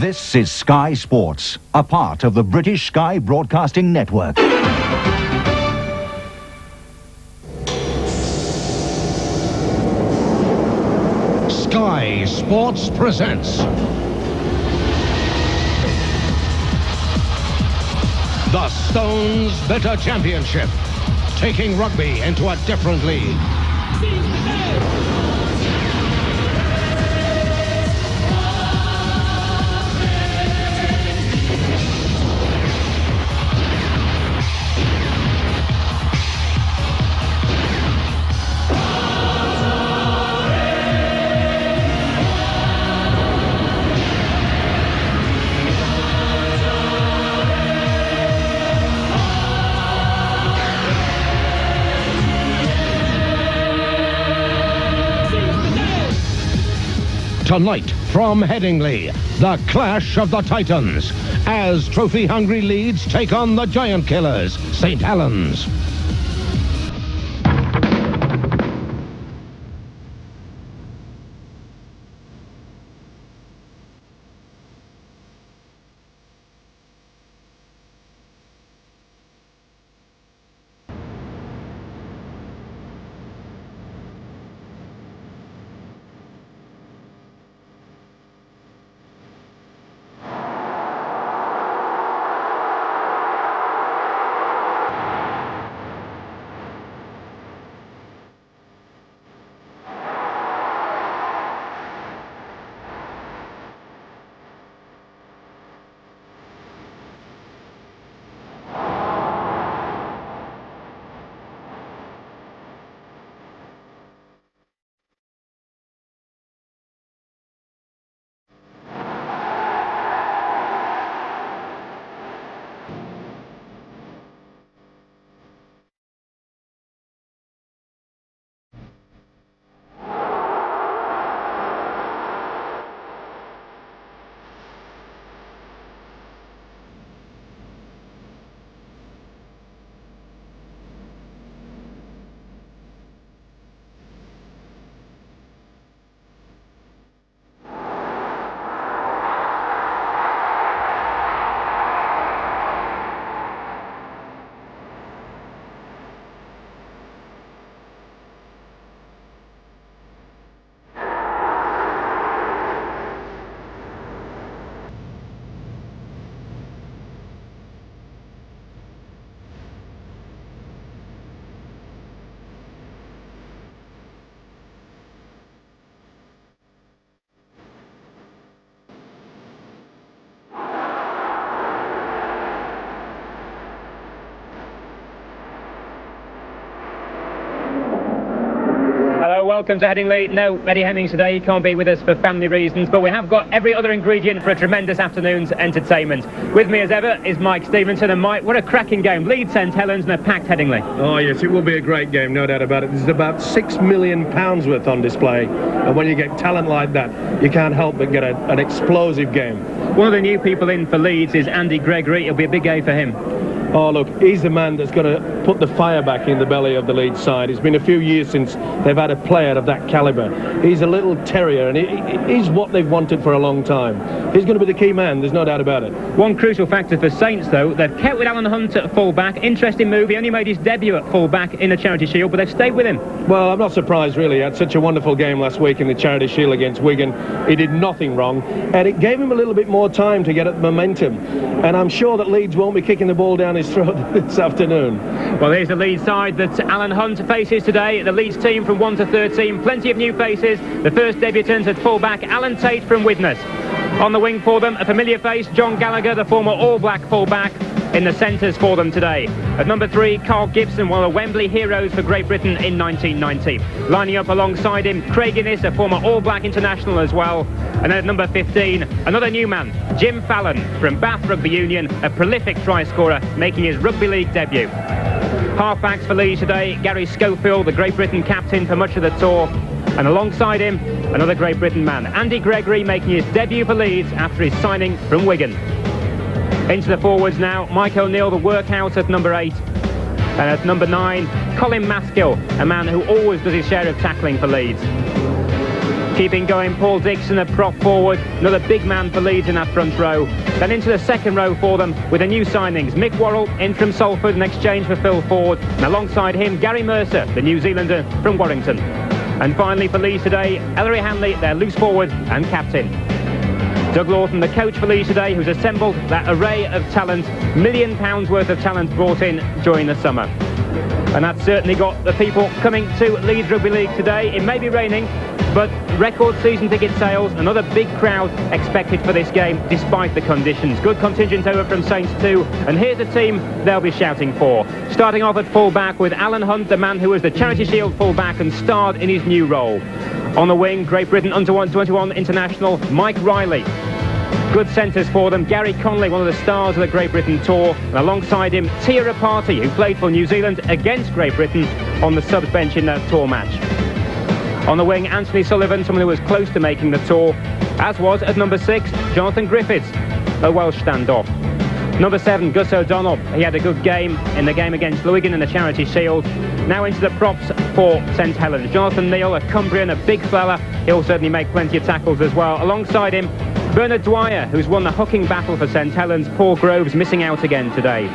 This is Sky Sports, a part of the British Sky Broadcasting Network. Sky Sports presents the Stones Bitter Championship, taking rugby into a different league. Tonight, from Headingley, the clash of the Titans, as trophy-hungry Leeds take on the giant killers, St. Helens. Welcome to Headingley. No, Eddie Hemmings today, he can't be with us for family reasons, but we have got every other ingredient for a tremendous afternoon's entertainment. With me as ever is Mike Stevenson, and Mike, what a cracking game. Leeds St Helens and a packed Headingley. Oh yes, it will be a great game, no doubt about it. There's about £6 million worth on display, and when you get talent like that, you can't help but get an explosive game. One of the new people in for Leeds is Andy Gregory. It'll be a big game for him. Oh look, he's the man that's going to put the fire back in the belly of the Leeds side. It's been a few years since they've had a player of that calibre. He's a little terrier, and he's what they've wanted for a long time. He's going to be the key man, there's no doubt about it. One crucial factor for Saints, though, they've kept with Alan Hunt at full-back. Interesting move, he only made his debut at full-back in the Charity Shield, but they've stayed with him. Well, I'm not surprised, really. He had such a wonderful game last week in the Charity Shield against Wigan. He did nothing wrong, and it gave him a little bit more time to get at the momentum. And I'm sure that Leeds won't be kicking the ball down his throat this afternoon. Well, here's the Leeds side that Alan Hunt faces today. The Leeds team from 1 to 13. Plenty of new faces. The first debutant at full-back, Alan Tate from Widnes. On the wing for them, a familiar face, John Gallagher, the former All-Black full-back, in the centres for them today. At number 3, Carl Gibson, one of the Wembley heroes for Great Britain in 1990. Lining up alongside him, Craig Innes, a former All-Black international as well. And then at number 15, another new man, Jim Fallon from Bath Rugby Union, a prolific try-scorer, making his Rugby League debut. Half-backs for Leeds today, Gary Schofield, the Great Britain captain for much of the tour. And alongside him, another Great Britain man, Andy Gregory, making his debut for Leeds after his signing from Wigan. Into the forwards now, Mike O'Neill, the workout at number 8. And at number 9, Colin Maskill, a man who always does his share of tackling for Leeds. Keeping going, Paul Dixon, a prop forward, another big man for Leeds in that front row. Then into the second row for them with the new signings. Mick Worrell in from Salford in exchange for Phil Ford, and alongside him Gary Mercer, the New Zealander from Warrington. And finally for Leeds today, Ellery Hanley, their loose forward and captain. Doug Lawton, the coach for Leeds today, who's assembled that array of talent, £1 million worth of talent brought in during the summer. And that's certainly got the people coming to Leeds Rugby League today. It may be raining, but record season ticket sales, another big crowd expected for this game despite the conditions. Good contingent over from Saints too, and here's the team they'll be shouting for. Starting off at full-back with Alan Hunt, the man who was the Charity Shield full-back and starred in his new role. On the wing, Great Britain under-21 international Mike Riley. Good centres for them, Gary Conley, one of the stars of the Great Britain tour, and alongside him Tia Rapati, who played for New Zealand against Great Britain on the subs bench in that tour match. On the wing, Anthony Sullivan, someone who was close to making the tour, as was at number 6, Jonathan Griffiths, a Welsh standoff. Number 7, Gus O'Donnell, he had a good game in the game against Wigan in the Charity Shield. Now into the props for St Helens. Jonathan Neal, a Cumbrian, a big fella, he'll certainly make plenty of tackles as well. Alongside him, Bernard Dwyer, who's won the hooking battle for St Helens. Paul Groves missing out again today.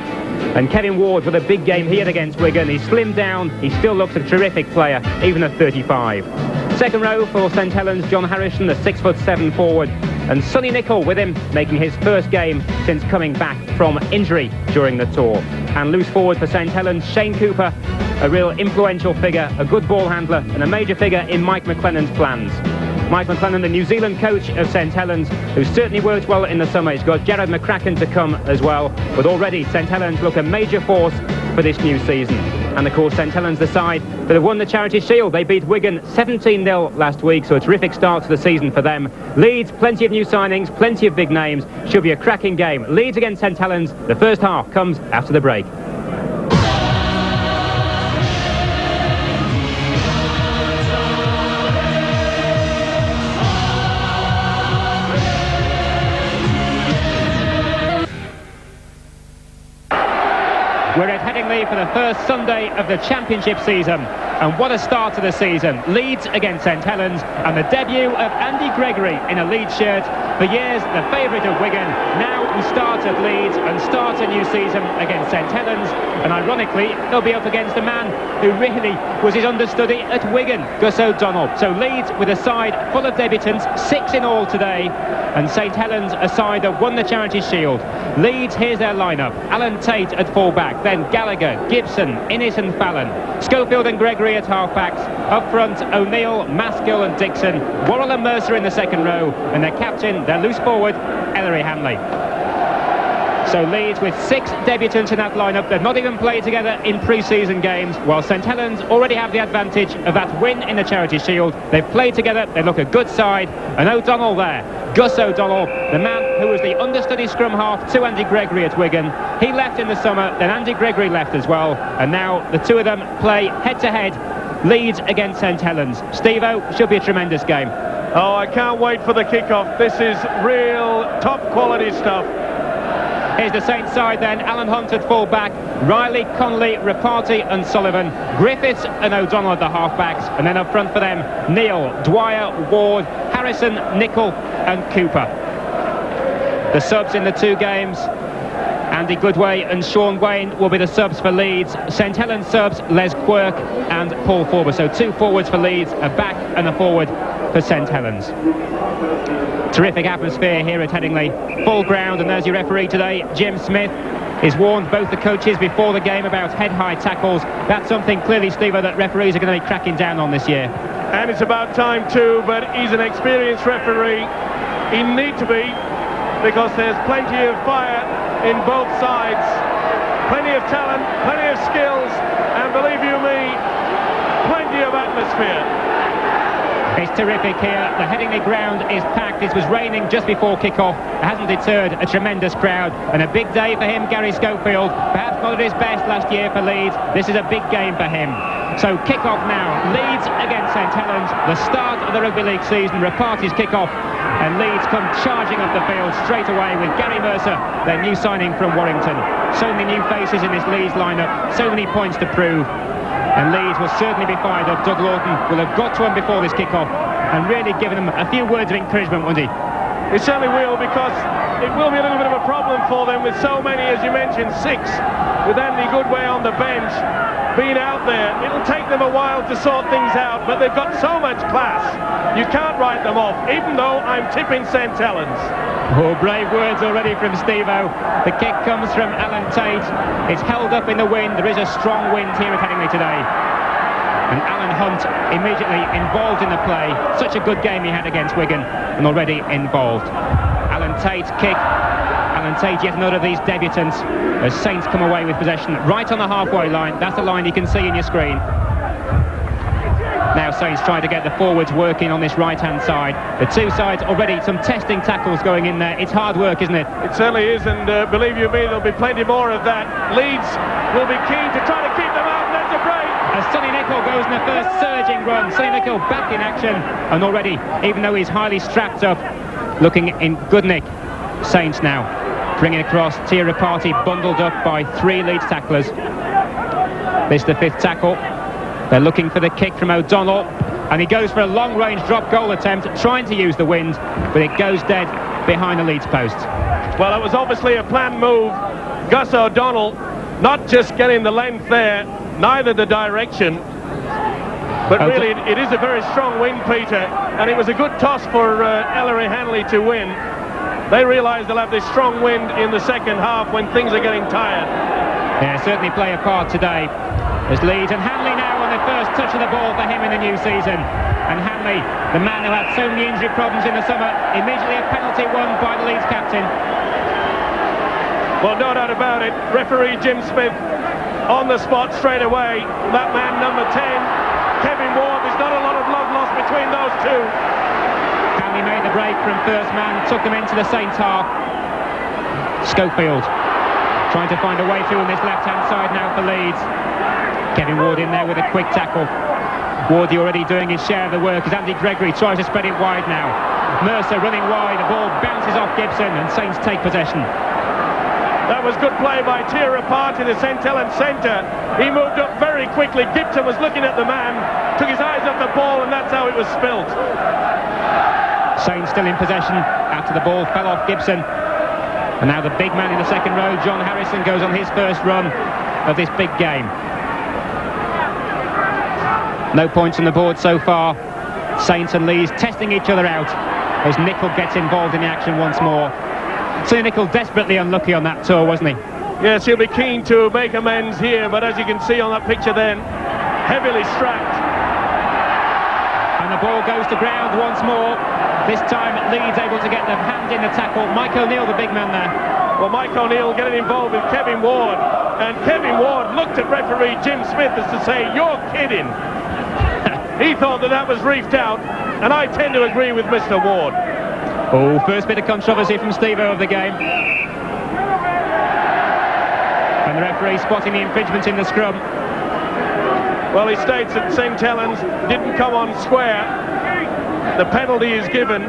And Kevin Ward with a big game he had against Wigan. He's slimmed down, he still looks a terrific player, even at 35. Second row for St Helens, John Harrison, the 6'7" forward, and Sonny Nicol with him, making his first game since coming back from injury during the tour. And loose forward for St Helens, Shane Cooper, a real influential figure, a good ball handler, and a major figure in Mike McLennan's plans. Mike McLennan, the New Zealand coach of St Helens, who certainly worked well in the summer. He's got Jared McCracken to come as well, but already St Helens look a major force for this new season. And of course St Helens, the side that have won the Charity Shield. They beat Wigan 17-0 last week, so a terrific start to the season for them. Leeds, plenty of new signings, plenty of big names. Should be a cracking game. Leeds against St Helens. The first half comes after the break. We're at Headingley for the first Sunday of the Championship season. And what a start to the season. Leeds against St Helens, and the debut of Andy Gregory in a Leeds shirt. For years, the favourite of Wigan. Now he starts at Leeds and starts a new season against St Helens. And ironically, he'll be up against a man who really was his understudy at Wigan, Gus O'Donnell. So Leeds with a side full of debutants, 6 in all today. And St Helens, a side that won the Charity Shield. Leeds, here's their lineup. Alan Tate at full-back, then Gallagher, Gibson, Innes and Fallon. Schofield and Gregory at half-backs. Up front, O'Neill, Maskill and Dixon. Worrell and Mercer in the second row. And their captain, their loose forward, Ellery Hanley. So Leeds with 6 debutants in that lineup. They've not even played together in pre-season games, while St Helens already have the advantage of that win in the Charity Shield. They've played together, they look a good side, and O'Donnell there, Gus O'Donnell, the man who was the understudy scrum half to Andy Gregory at Wigan. He left in the summer, then Andy Gregory left as well, and now the two of them play head-to-head, Leeds against St Helens. Steve-O, should be a tremendous game. Oh, I can't wait for the kick-off. This is real top-quality stuff. Here's the Saints side then, Alan Hunt at full-back, Riley, Conley, Rapati and Sullivan, Griffiths and O'Donnell at the half-backs, and then up front for them, Neal, Dwyer, Ward, Harrison, Nicol and Cooper. The subs in the 2 games, Andy Goodway and Sean Wayne will be the subs for Leeds. St Helens subs, Les Quirk and Paul Forber. So 2 forwards for Leeds, a back and a forward for St Helens. Terrific atmosphere here at Headingley. Full ground, and there's your referee today, Jim Smith. He's warned both the coaches before the game about head-high tackles. That's something clearly, Steve-O, that referees are going to be cracking down on this year. And it's about time too, but he's an experienced referee. He needs to be, because there's plenty of fire in both sides. Plenty of talent, plenty of skills, and believe you me, plenty of atmosphere. It's terrific here. The Headingley ground is packed. It was raining just before kick-off. It hasn't deterred a tremendous crowd. And a big day for him, Gary Schofield. Perhaps not at his best last year for Leeds. This is a big game for him. So kick-off now. Leeds against St Helens. The start of the Rugby League season. Rapati's kick-off. And Leeds come charging up the field straight away with Gary Mercer, their new signing from Warrington. So many new faces in this Leeds lineup. So many points to prove. And Leeds will certainly be fired up. Doug Lawton will have got to him before this kick-off. and really giving them a few words of encouragement, wouldn't he? It certainly will, because it will be a little bit of a problem for them with so many, as you mentioned, 6, with Andy Goodway on the bench, being out there. It'll take them a while to sort things out, but they've got so much class. You can't write them off, even though I'm tipping St Helens. Oh, brave words already from Steve-O. The kick comes from Alan Tate. It's held up in the wind. There is a strong wind here at Headingley today. And Alan Hunt immediately involved in the play. Such a good game he had against Wigan, and already involved. Alan Tate's kick. Alan Tate, yet another of these debutants, as Saints come away with possession right on the halfway line. That's the line you can see in your screen. Now Saints trying to get the forwards working on this right-hand side. The two sides already some testing tackles going in there. It's hard work, isn't it? It certainly is, and believe you me, there'll be plenty more of that. Leeds will be keen to try to keep them out. There's a break. As Sonny Nicol goes in the first surging run. Sonny Nicol back in action, and already, even though he's highly strapped up, looking in good nick. Saints now bringing across. Tirapati bundled up by 3 Leeds tacklers. This is the 5th tackle. They're looking for the kick from O'Donnell, and he goes for a long-range drop goal attempt, trying to use the wind, but it goes dead behind the Leeds post. Well, it was obviously a planned move. Gus O'Donnell not just getting the length there, neither the direction, but really it is a very strong wind, Peter, and it was a good toss for Ellery Hanley to win. They realise they'll have this strong wind in the second half when things are getting tired. Yeah, certainly play a part today. There's Leeds, and Hanley now on the first touch of the ball for him in the new season. And Hanley, the man who had so many injury problems in the summer, immediately a penalty won by the Leeds captain. Well, no doubt about it. Referee Jim Smith on the spot straight away. That man, number 10, Kevin Ward. There's not a lot of love lost between those two. Hanley made the break from first man, took them into the Saints half. Schofield trying to find a way through on this left-hand side now for Leeds. Kevin Ward in there with a quick tackle. Wardy already doing his share of the work as Andy Gregory tries to spread it wide now. Mercer running wide, the ball bounces off Gibson and Saints take possession. That was good play by Tirapati in the St Helens centre. He moved up very quickly. Gibson was looking at the man, took his eyes off the ball, and that's how it was spilt. Saints still in possession after the ball fell off Gibson. And now the big man in the second row, John Harrison, goes on his first run of this big game. No points on the board so far. Saints and Leeds testing each other out as Nicol gets involved in the action once more. So Nicol desperately unlucky on that tour, wasn't he? Yes, he'll be keen to make amends here, but as you can see on that picture then, heavily strapped. And the ball goes to ground once more. This time Leeds able to get the hand in the tackle. Mike O'Neill, the big man there. Well, Mike O'Neill getting involved with Kevin Ward, and Kevin Ward looked at referee Jim Smith as to say, "You're kidding." He thought that was reefed out, and I tend to agree with Mr. Ward. Oh, first bit of controversy from Steve-O of the game. And the referee spotting the infringement in the scrum. Well, he states that St Helens didn't come on square. The penalty is given.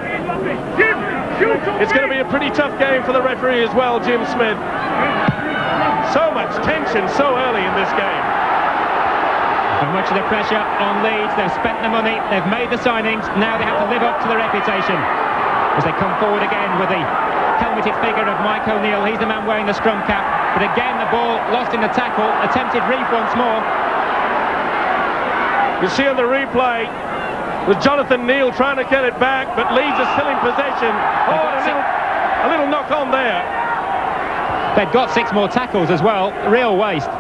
It's going to be a pretty tough game for the referee as well, Jim Smith. So much tension so early in this game. And much of the pressure on Leeds. They've spent the money, they've made the signings, now they have to live up to their reputation. As they come forward again with the helmeted figure of Mike O'Neill. He's the man wearing the scrum cap. But again, the ball lost in the tackle. Attempted reef once more. You see on the replay with Jonathan Neal trying to get it back, but Leeds are still in possession. Oh, a little knock on there. They've got 6 more tackles as well. Real waste.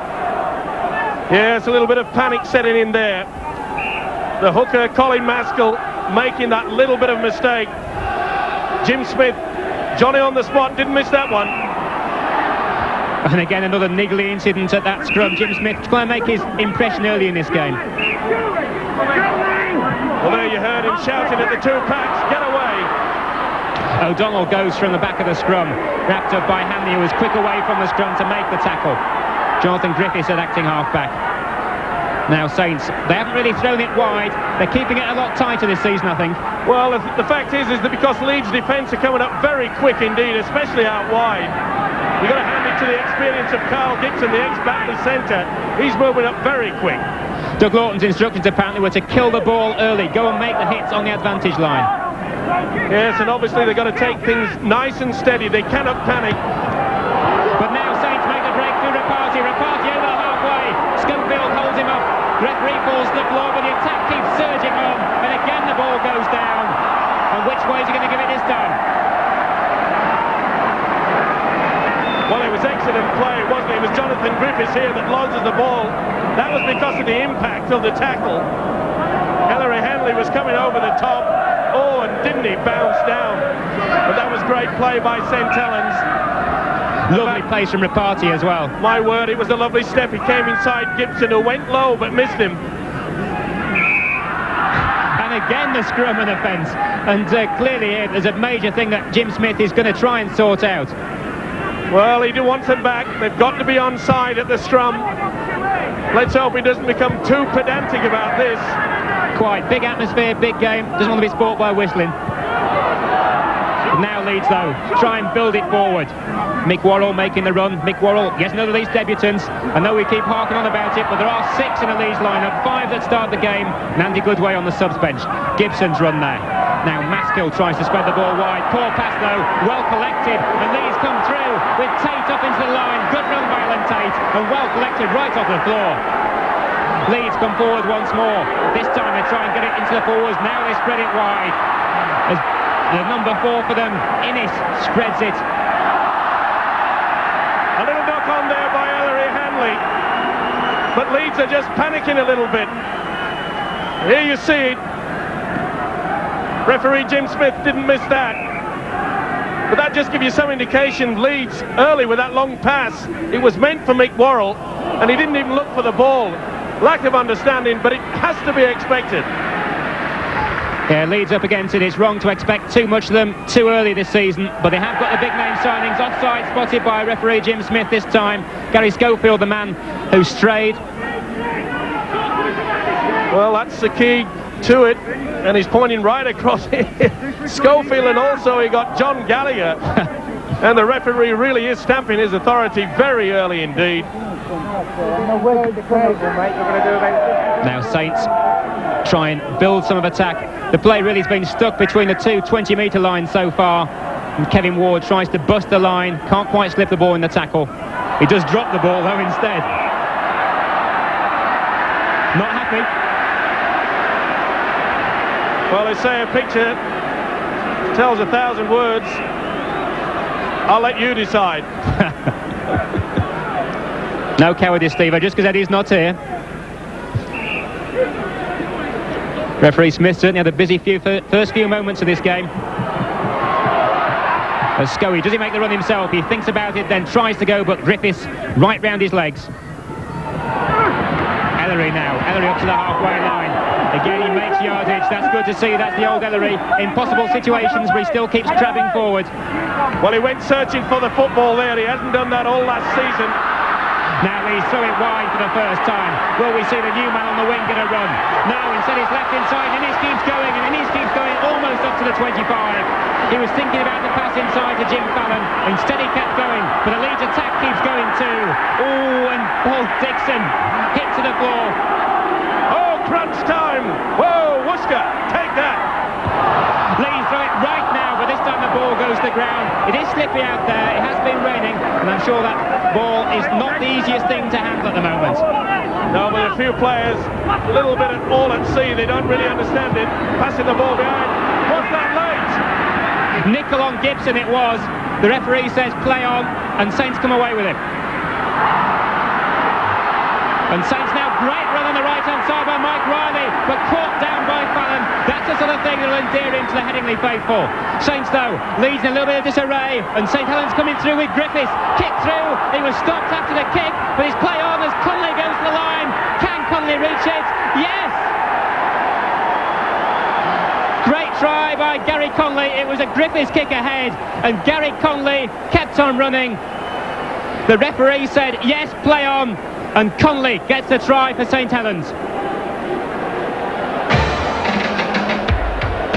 Yes, a little bit of panic setting in there. The hooker, Colin Maskell, making that little bit of mistake. Jim Smith, Johnny on the spot, didn't miss that one. And again, another niggly incident at that scrum. Jim Smith trying to make his impression early in this game. Well, there you heard him shouting at the 2 packs, get away. O'Donnell goes from the back of the scrum, wrapped up by Hanley, who was quick away from the scrum to make the tackle. Jonathan Griffiths at acting half-back. Now Saints, they haven't really thrown it wide. They're keeping it a lot tighter this season, I think. Well, the fact is that because Leeds' defence are coming up very quick indeed, especially out wide. You've got to hand it to the experience of Carl Gibson, the ex-Batley centre. He's moving up very quick. Doug Lawton's instructions apparently were to kill the ball early, go and make the hits on the advantage line. Yes, and obviously they've got to take things nice and steady. They cannot panic. But now Saints make the break through Rapati over the halfway. Schofield holds him up. Referee falls to the floor, but the attack keeps surging on. And again the ball goes down. And which way is he going to give it this time? Well, it was excellent play, wasn't it? It was Jonathan Griffiths here that loses the ball. That was because of the impact of the tackle. Ellery Hanley was coming over the top. Oh, and didn't he bounce down? But that was great play by St. Helens. Lovely pace from Rapati as well. My word, it was a lovely step. He came inside Gibson, who went low but missed him. And again the scrum and offence. And clearly there's a major thing that Jim Smith is going to try and sort out. Well, he wants them back. They've got to be onside at the scrum. Let's hope he doesn't become too pedantic about this. Quite big atmosphere, big game. Doesn't want to be spoilt by whistling. Now Leeds though try and build it forward. Mick Worrell making the run. Mick Worrell, yes, another Leeds debutants. I know we keep harking on about it, but there are 6 in the Leeds lineup, 5 that start the game, and Andy Goodway on the subs bench. Gibson's run there. Now Maskill tries to spread the ball wide. Poor pass though, well collected, and Leeds come through with Tate up into the line. Good run by Alan Tate, and well collected right off the floor. Leeds come forward once more. This time they try and get it into the forwards. Now they spread it wide. As the number 4 for them, Innes, spreads it. A little knock on there by Ellery Hanley. But Leeds are just panicking a little bit. Here you see it. Referee Jim Smith didn't miss that. But that just gives you some indication. Leeds early with that long pass. It was meant for Mick Worrell, and he didn't even look for the ball. Lack of understanding, but it has to be expected. Yeah, Leeds up against it. It's wrong to expect too much of them too early this season, but they have got the big name signings. Offside spotted by referee Jim Smith this time. Gary Schofield, the man who strayed. Well, that's the key to it, and he's pointing right across here. Schofield, and also he got John Gallagher. And the referee really is stamping his authority very early indeed. Now Saints try and build some of attack. The play really has been stuck between the two 20-metre lines so far, and Kevin Ward tries to bust the line, can't quite slip the ball in the tackle. He does drop the ball though instead. Not happy. Well, they say a picture tells 1,000 words. I'll let you decide. No cowardice, Steve, just because Eddie's not here. Referee Smith certainly had a busy first few moments of this game. As Scoey, does he make the run himself? He thinks about it, then tries to go, but Griffiths right round his legs. Ellery now, Ellery up to the halfway line. Again he makes yardage, that's good to see, that's the old Ellery. In possible situations, but he still keeps crabbing forward. Well, he went searching for the football there, he hasn't done that all last season. Now he's throwing it wide for the first time. Will we see the new man on the wing get a run? No, instead he's left inside, and Innes keeps going, and Innes keeps going almost up to the 25. He was thinking about the pass inside to Jim Fallon. Instead he kept going, but the Leeds attack keeps going too. Oh, and Paul Dixon hit to the floor. Oh, crunch time! Whoa, Worcester, take that! Leeds throw it right now, but this time the ball goes to the ground. It is slippy out there, it has been raining, and I'm sure that ball is not the easiest thing to handle at the moment. No, but a few players, a little bit all at sea, they don't really understand it. Passing the ball behind. What's that late? Nickel on Gibson it was. The referee says play on, and Saints come away with it. And Saints now, great run on the right-hand side by Mike Riley, but caught down by Fallon. That's the sort of thing that will endear him to the Headingley faithful. Saints, though, leads in a little bit of disarray, and St. Helens coming through with Griffiths. Kick through, he was stopped after the kick, but his play on as Conley goes to the line. Can Conley reach it? Yes! Great try by Gary Conley. It was a Griffiths kick ahead, and Gary Conley kept on running. The referee said, yes, play on. And Conley gets the try for St. Helens.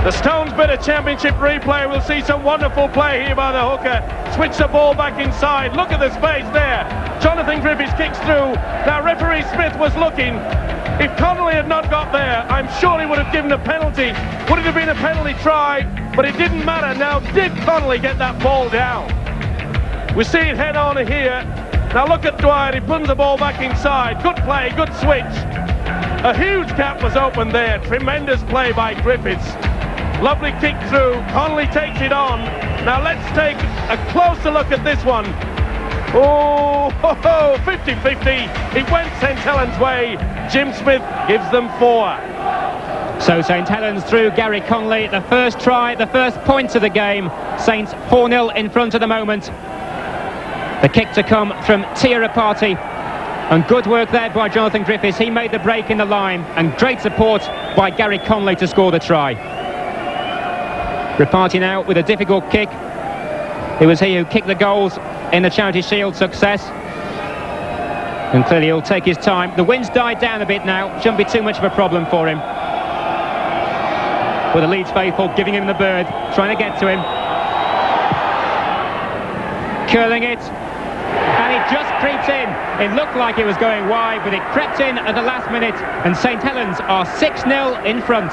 The Stones Bitter Championship replay. We'll see some wonderful play here by the hooker. Switch the ball back inside. Look at the space there. Jonathan Griffiths kicks through. Now referee Smith was looking. If Connolly had not got there, I'm sure he would have given a penalty. Would it have been a penalty try? But it didn't matter. Now did Connolly get that ball down? We see it head on here. Now look at Dwyer. He puts the ball back inside. Good play, good switch. A huge gap was open there. Tremendous play by Griffiths. Lovely kick through. Connolly takes it on. Now let's take a closer look at this one. Oh, 50-50. It went St Helens' way. Jim Smith gives them 4. So St Helens through Gary Connolly. The first try, the first points of the game. Saints 4-0 in front at the moment. The kick to come from Tia Rapati. And good work there by Jonathan Griffiths. He made the break in the line. And great support by Gary Connolly to score the try. Rapati now with a difficult kick. It was he who kicked the goals in the Charity Shield success. And clearly he'll take his time. The wind's died down a bit now. Shouldn't be too much of a problem for him. With the Leeds faithful giving him the bird, trying to get to him. Curling it. And it just creeped in. It looked like it was going wide, but it crept in at the last minute. And St Helens are 6-0 in front.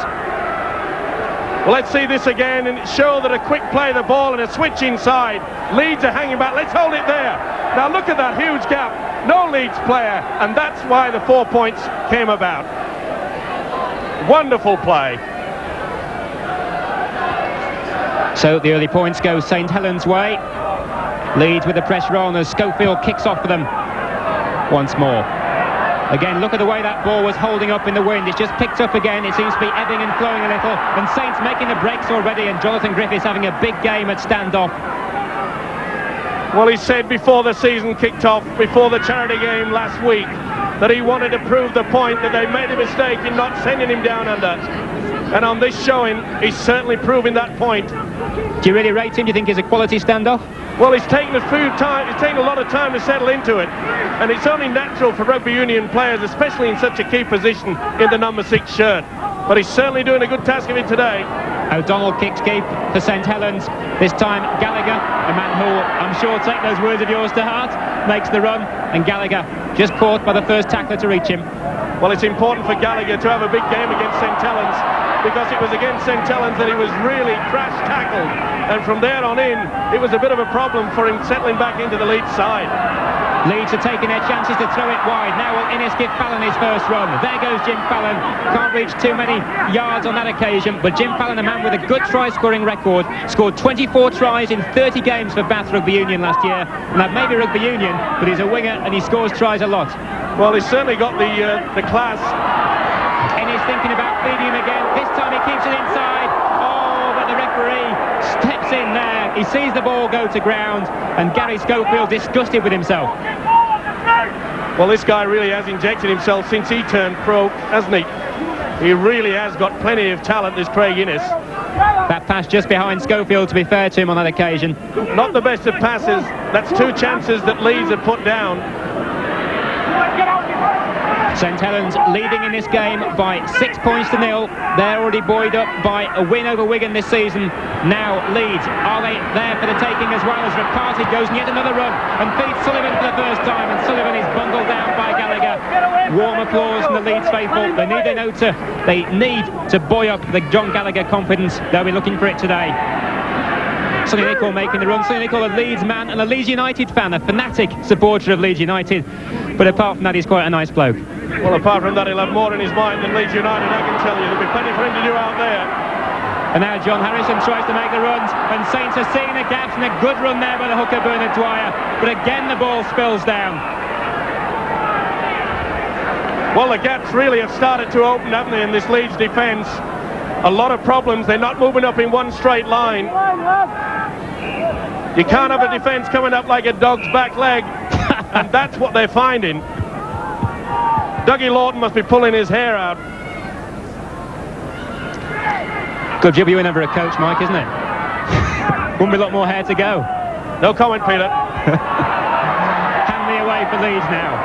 Well, let's see this again and show that a quick play of the ball and a switch inside. Leeds are hanging back. Let's hold it there. Now look at that huge gap. No Leeds player, and that's why the 4 points came about. Wonderful play. So the early points go St Helens' way. Leeds with the pressure on as Schofield kicks off for them once more. Again, look at the way that ball was holding up in the wind. It's just picked up again. It seems to be ebbing and flowing a little. And Saints making the breaks already, and Jonathan Griffiths having a big game at standoff. Well, he said before the season kicked off, before the charity game last week, that he wanted to prove the point that they made a mistake in not sending him down under. And on this showing, he's certainly proving that point. Do you really rate him? Do you think he's a quality standoff? Well, it's taken a few time. It's taken a lot of time to settle into it, and it's only natural for rugby union players, especially in such a key position in the number 6 shirt. But he's certainly doing a good task of it today. O'Donnell kicks keep for St Helens. This time Gallagher, a man who I'm sure take those words of yours to heart, makes the run, and Gallagher just caught by the first tackler to reach him. Well, it's important for Gallagher to have a big game against St Helens, because it was against St Helens that he was really crash tackled, and from there on in it was a bit of a problem for him settling back into the Leeds side. Leeds are taking their chances to throw it wide. Now will Innes give Fallon his first run. There goes Jim Fallon. Can't reach too many yards on that occasion, but Jim Fallon, a man with a good try-scoring record, scored 24 tries in 30 games for Bath Rugby Union last year. And that may be Rugby Union, but he's a winger and he scores tries a lot. Well, he's certainly got the class. Innes thinking about feeding him again. This time he keeps it inside. Oh, but the referee steps in there. He sees the ball go to ground, and Gary Schofield disgusted with himself. Well, this guy really has injected himself since he turned pro, hasn't he? He really has got plenty of talent, this Craig Innes. That pass just behind Schofield, to be fair to him on that occasion. Not the best of passes. That's 2 chances that Leeds have put down. St Helens leading in this game by 6 points to 0. They're already buoyed up by a win over Wigan this season. Now Leeds, are they there for the taking as well, as Rapati goes and yet another run and feeds Sullivan for the first time, and Sullivan is bundled down by Gallagher. Warm applause from the Leeds faithful. They need to buoy up the John Gallagher confidence. They'll be looking for it today. Sonny Nichol making the run. Sonny Nichol, a Leeds man and a Leeds United fan, a fanatic supporter of Leeds United. But apart from that, he's quite a nice bloke. Well, apart from that, he'll have more in his mind than Leeds United, I can tell you. There'll be plenty for him to do out there. And now John Harrison tries to make the runs, and Saints are seeing the gaps, and a good run there by the hooker Bernard Dwyer. But again, the ball spills down. Well, the gaps really have started to open, haven't they, in this Leeds defence? A lot of problems. They're not moving up in one straight line. You can't have a defence coming up like a dog's back leg, and that's what they're finding. Dougie Lawton must be pulling his hair out. Good job you were never a coach, Mike, isn't it? Wouldn't be a lot more hair to go. No comment, Peter. Hand me away for Leeds now.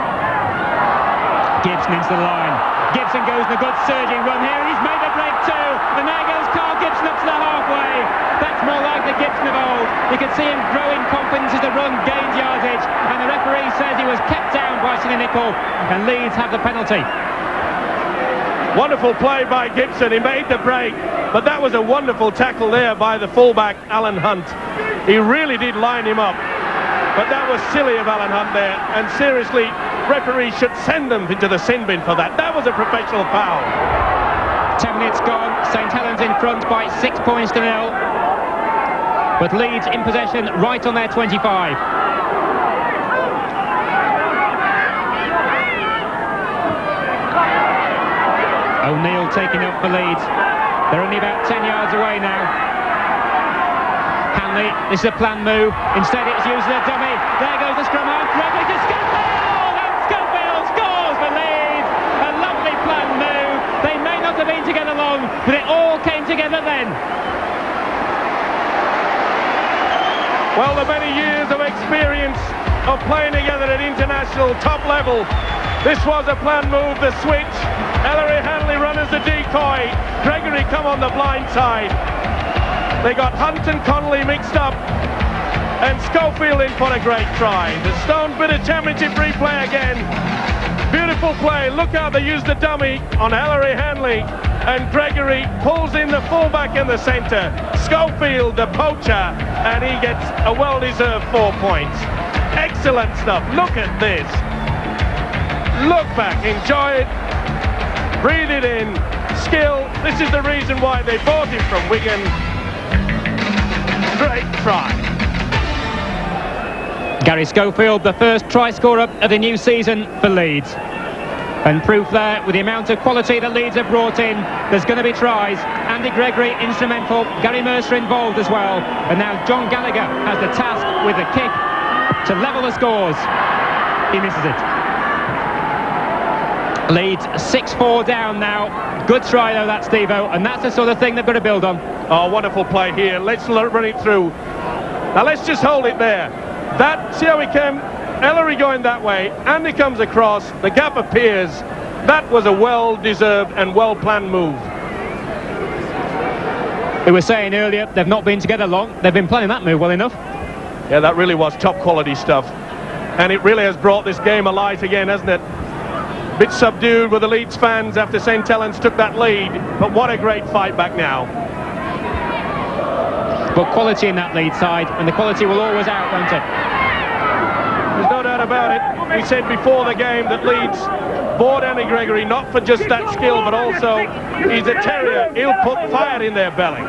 Gibson into the line. Gibson goes in a good surging run here, and he's made the break too. And there goes Carl Gibson up to the halfway. That's more like the Gibson of old. You could see him growing confidence as the run gained yardage, and the referee says he was kept down by Sonny Nicol, and Leeds have the penalty. Wonderful play by Gibson. He made the break, but that was a wonderful tackle there by the fullback, Alan Hunt. He really did line him up, but that was silly of Alan Hunt there, and seriously, referees should send them into the sin bin for that. That was a professional foul. 10 minutes gone, St Helens in front by 6 points to 0, but Leeds in possession right on their 25. O'Neill taking up for Leeds. They're only about 10 yards away now. Hanley, this is a planned move. Instead it's used as a dummy. There goes the scrum half. Gregory to Schofield! And Schofield scores for Leeds! A lovely planned move. They may not have been together long, but it all came together then. Well, the many years of experience of playing together at international top level. This was a planned move, the switch. Ellery Hanley run as the decoy. Gregory come on the blind side. They got Hunt and Connolly mixed up, and Schofield in for a great try. The Stone Bitter Championship replay again. Beautiful play. Look how they used the dummy on Ellery Hanley, and Gregory pulls in the fullback in the centre. Schofield, the poacher, and he gets a well-deserved 4 points. Excellent stuff. Look at this. Look back, enjoy it, breathe it in, skill. This is the reason why they bought him from Wigan. Great try. Gary Schofield, the first try scorer of the new season for Leeds. And proof there, with the amount of quality that Leeds have brought in, there's going to be tries. Andy Gregory instrumental, Gary Mercer involved as well. And now John Gallagher has the task with the kick to level the scores. He misses it. Leeds 6-4 down now. Good try though, that, Steve-O, and that's the sort of thing they've got to build on. Oh, wonderful play here. Let's run it through. Now let's just hold it there. That, see how he came? Ellery going that way, Andy comes across, the gap appears. That was a well-deserved and well-planned move. We were saying earlier, they've not been together long. They've been planning that move well enough. Yeah, that really was top quality stuff. And it really has brought this game alight again, hasn't it? Bit subdued with the Leeds fans after St Helens took that lead, but what a great fight back now. But quality in that Leeds side, and the quality will always out, won't it? There's no doubt about it. We said before the game that Leeds bought Andy Gregory not for just that skill, but also he's a terrier. He'll put fire in their belly.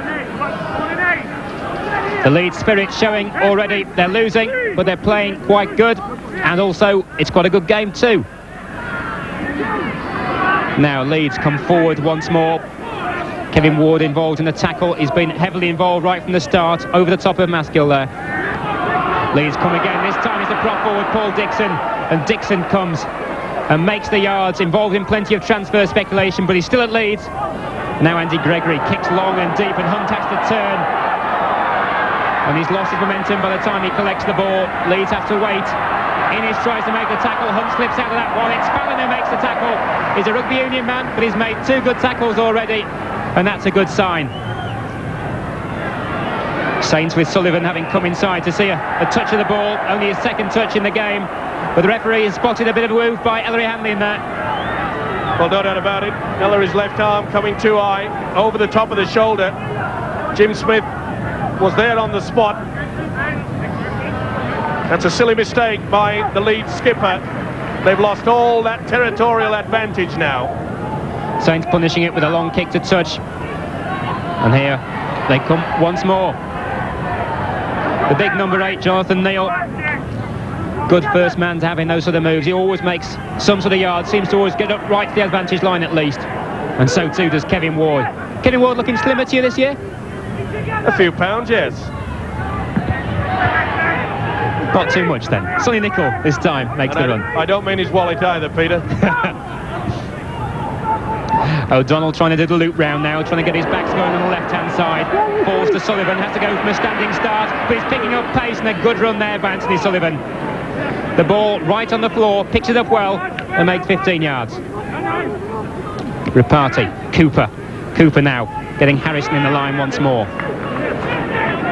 The Leeds spirit showing already. They're losing, but they're playing quite good, and also it's quite a good game too. Now Leeds come forward once more. Kevin Ward involved in the tackle. He's been heavily involved right from the start, over the top of Maskill there. Leeds come again. This time it's the prop forward, Paul Dixon, and Dixon comes and makes the yards, involved in plenty of transfer speculation, but he's still at Leeds. Now Andy Gregory kicks long and deep, and Hunt has to turn, and he's lost his momentum by the time he collects the ball. Leeds have to wait. Innes tries to make the tackle. Hunt slips out of that one. It's Fallon who makes the tackle. He's a rugby union man, but he's made 2 good tackles already, and that's a good sign. Saints with Sullivan having come inside to see a touch of the ball, only his 2nd touch in the game, but the referee has spotted a bit of a move by Ellery Hanley in there. Well, no doubt about it. Ellery's left arm coming too high, over the top of the shoulder. Jim Smith was there on the spot. That's a silly mistake by the Leeds skipper. They've lost all that territorial advantage now. Saints punishing it with a long kick to touch. And here they come once more. The big number 8, Jonathan Neal. Good first man to have in those sort of moves. He always makes some sort of yard, seems to always get up right to the advantage line at least. And so too does Kevin Ward. Kevin Ward looking slimmer to you this year? A few pounds, yes. Not too much then. Sonny Nicol this time makes the run. I don't mean his wallet either, Peter. O'Donnell trying to do the loop round now, trying to get his backs going on the left-hand side. Falls to Sullivan, has to go from a standing start, but he's picking up pace, and a good run there by Anthony Sullivan. The ball right on the floor, picks it up well and makes 15 yards. Rapati, Cooper now getting Harrison in the line once more.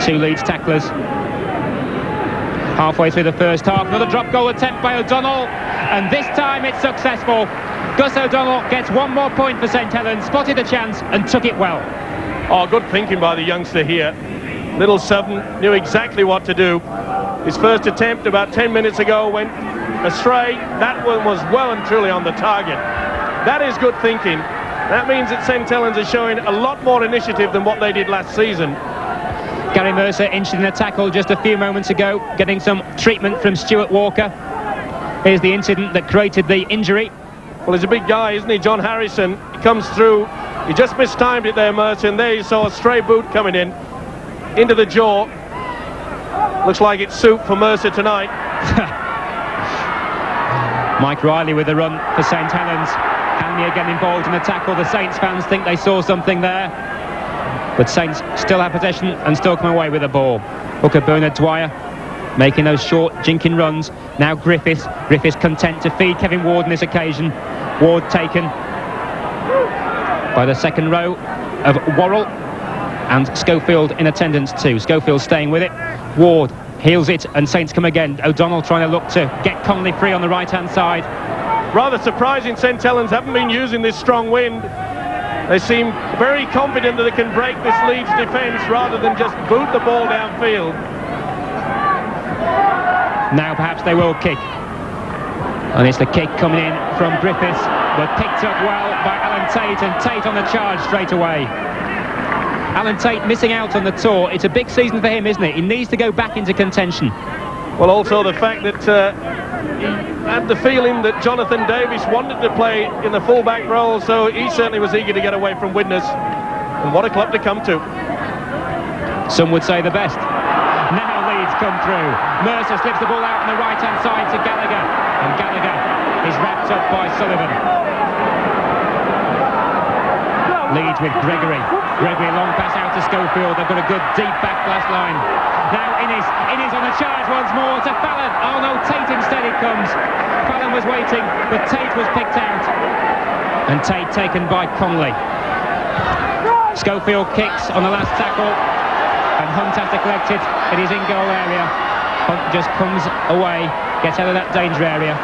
2 Leeds tacklers. Halfway through the first half, another drop goal attempt by O'Donnell, and this time it's successful. Gus O'Donnell gets one more point for St Helens, spotted the chance and took it well. Oh, good thinking by the youngster here. Little Sutton knew exactly what to do. His first attempt about 10 minutes ago went astray. That one was well and truly on the target. That is good thinking. That means that St Helens are showing a lot more initiative than what they did last season. Gary Mercer injured in a tackle just a few moments ago, getting some treatment from Stuart Walker. Here's the incident that created the injury. Well, he's a big guy, isn't he? John Harrison. He comes through. He just mistimed it there, Mercer, and there you saw a stray boot coming in, into the jaw. Looks like it's soup for Mercer tonight. Mike Riley with the run for St Helens. Hanley again involved in the tackle. The Saints fans think they saw something there, but Saints still have possession and still come away with the ball. Hooker, Bernard Dwyer making those short jinking runs. Now Griffiths content to feed Kevin Ward on this occasion. Ward taken by the second row of Worrell, and Schofield in attendance too. Schofield staying with it. Ward heels it and Saints come again. O'Donnell trying to look to get Conley free on the right hand side. Rather surprising St Helens haven't been using this strong wind. They seem very confident that they can break this Leeds defence rather than just boot the ball downfield. Now perhaps they will kick. And it's the kick coming in from Griffiths, but picked up well by Alan Tate, and Tate on the charge straight away. Alan Tate missing out on the tour. It's a big season for him, isn't it? He needs to go back into contention. Well, also the fact that he had the feeling that Jonathan Davis wanted to play in the full-back role, so he certainly was eager to get away from Widnes. And what a club to come to. Some would say the best. Now Leeds come through. Mercer slips the ball out on the right-hand side to Gallagher, and Gallagher is wrapped up by Sullivan. Leeds with Gregory. Gregory, long pass out to Schofield. They've got a good deep back blast line. Now Innes on the charge once more to Fallon. Oh no, Tate instead it comes. Fallon was waiting, but Tate was picked out. And Tate taken by Conley. Schofield kicks on the last tackle, and Hunt has to collect it in his in-goal area. Hunt just comes away, gets out of that danger area.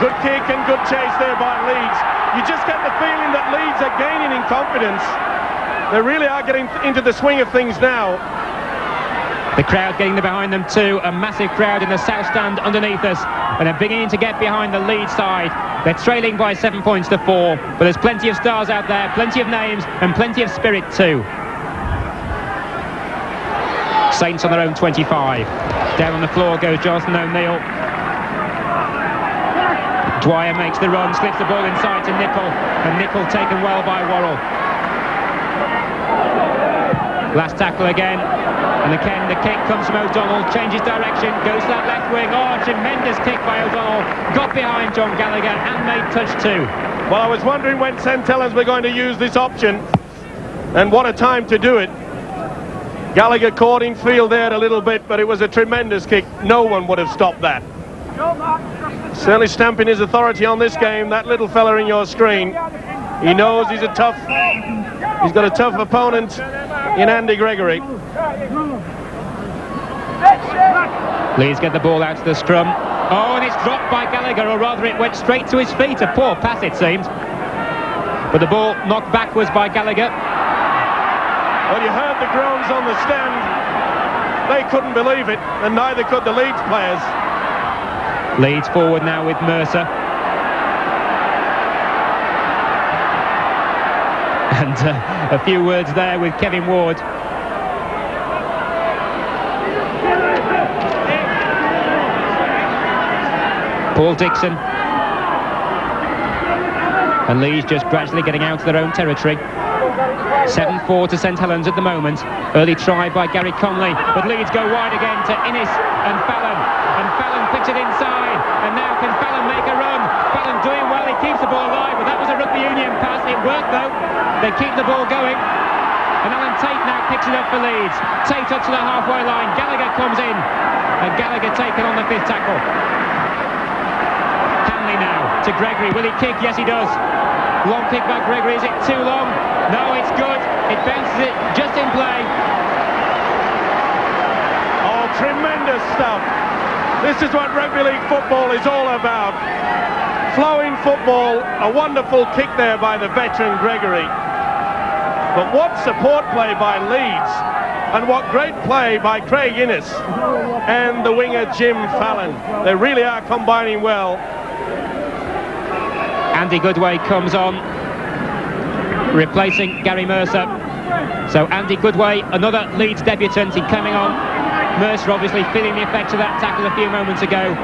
Good kick and good chase there by Leeds. You just get the feeling that Leeds are gaining in confidence. They really are getting into the swing of things now. The crowd getting behind them too. A massive crowd in the south stand underneath us, and they're beginning to get behind the Leeds side. They're trailing by 7 points to 4, but there's plenty of stars out there, plenty of names and plenty of spirit too. Saints on their own 25. Down on the floor goes Jonathan O'Neill. Dwyer makes the run, slips the ball inside to Nicol, and Nicol taken well by Worrell. Last tackle again, and again the kick comes from O'Donnell, changes direction, goes to that left wing. Oh, tremendous kick by O'Donnell, got behind John Gallagher and made touch too. Well, I was wondering when St Helens were going to use this option, and what a time to do it. Gallagher caught in field there a little bit, but it was a tremendous kick. No one would have stopped that. Certainly stamping his authority on this game, that little fella in your screen. He knows he's got a tough opponent in Andy Gregory. Leeds get the ball out to the scrum. Oh, and it's dropped by Gallagher, or rather it went straight to his feet. A poor pass it seemed. But the ball knocked backwards by Gallagher. Well, you heard the groans on the stand. They couldn't believe it, and neither could the Leeds players. Leeds forward now with Mercer. And a few words there with Kevin Ward. Paul Dixon. And Leeds just gradually getting out of their own territory. 7-4 to St Helens at the moment. Early try by Gary Conley, but Leeds go wide again to Innes and Fallon. And Fallon picks it inside, and now can Fallon make a run? Fallon doing well, he keeps the ball alive, but that was a rugby union pass. It worked though. They keep the ball going, and Alan Tate now picks it up for Leeds. Tate up to the halfway line, Gallagher comes in, and Gallagher taken on the 5th tackle. Hanley now to Gregory. Will he kick? Yes, he does. Long kick by Gregory. Is it too long? No, it's good. It bounces it just in play. Oh, tremendous stuff. This is what rugby league football is all about. Flowing football, a wonderful kick there by the veteran Gregory. But what support play by Leeds, and what great play by Craig Innes and the winger Jim Fallon. They really are combining well. Andy Goodway comes on, replacing Gary Mercer. So Andy Goodway, another Leeds debutant, coming on. Mercer obviously feeling the effects of that tackle a few moments ago.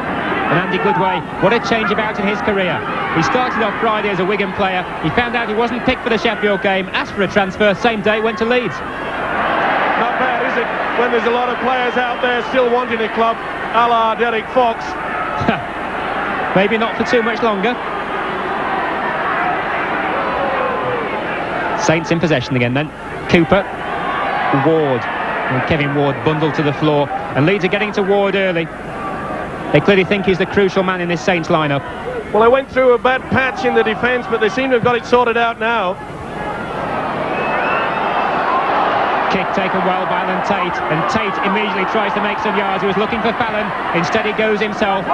And Andy Goodway, what a change about in his career. He started off Friday as a Wigan player. He found out he wasn't picked for the Sheffield game, asked for a transfer, same day went to Leeds. Not bad, is it? When there's a lot of players out there still wanting a club, a la Derek Fox. Maybe not for too much longer. Saints in possession again then. Cooper, Ward, and Kevin Ward bundled to the floor, and Leeds are getting to Ward early. They clearly think he's the crucial man in this Saints lineup. Well, they went through a bad patch in the defence, but they seem to have got it sorted out now. Kick taken well by Alan Tate, and Tate immediately tries to make some yards. He was looking for Fallon, instead he goes himself.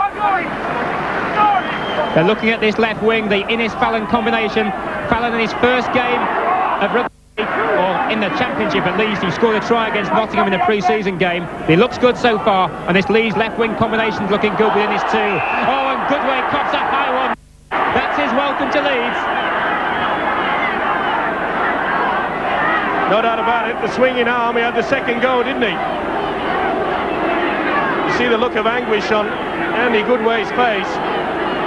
They're looking at this left wing, the Innes-Fallon combination. Fallon in his first game of rugby, or in the Championship at least, he scored a try against Nottingham in a pre-season game. He looks good so far, and this Leeds left wing combination's looking good within his two. Oh, and Goodway cops a high one. That's his welcome to Leeds. No doubt about it, the swinging arm, he had the second go, didn't he? You see the look of anguish on Andy Goodway's face.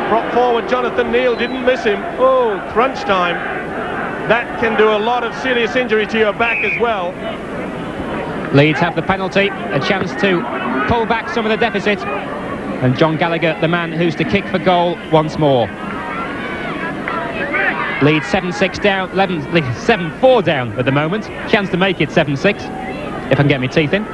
Brought forward Jonathan Neal, didn't miss him. Oh, crunch time. That can do a lot of serious injury to your back as well. Leeds have the penalty, a chance to pull back some of the deficit. And John Gallagher, the man who's to kick for goal once more. Leeds 7-6 down, 7-4 down at the moment. Chance to make it 7-6, if I can get my teeth in.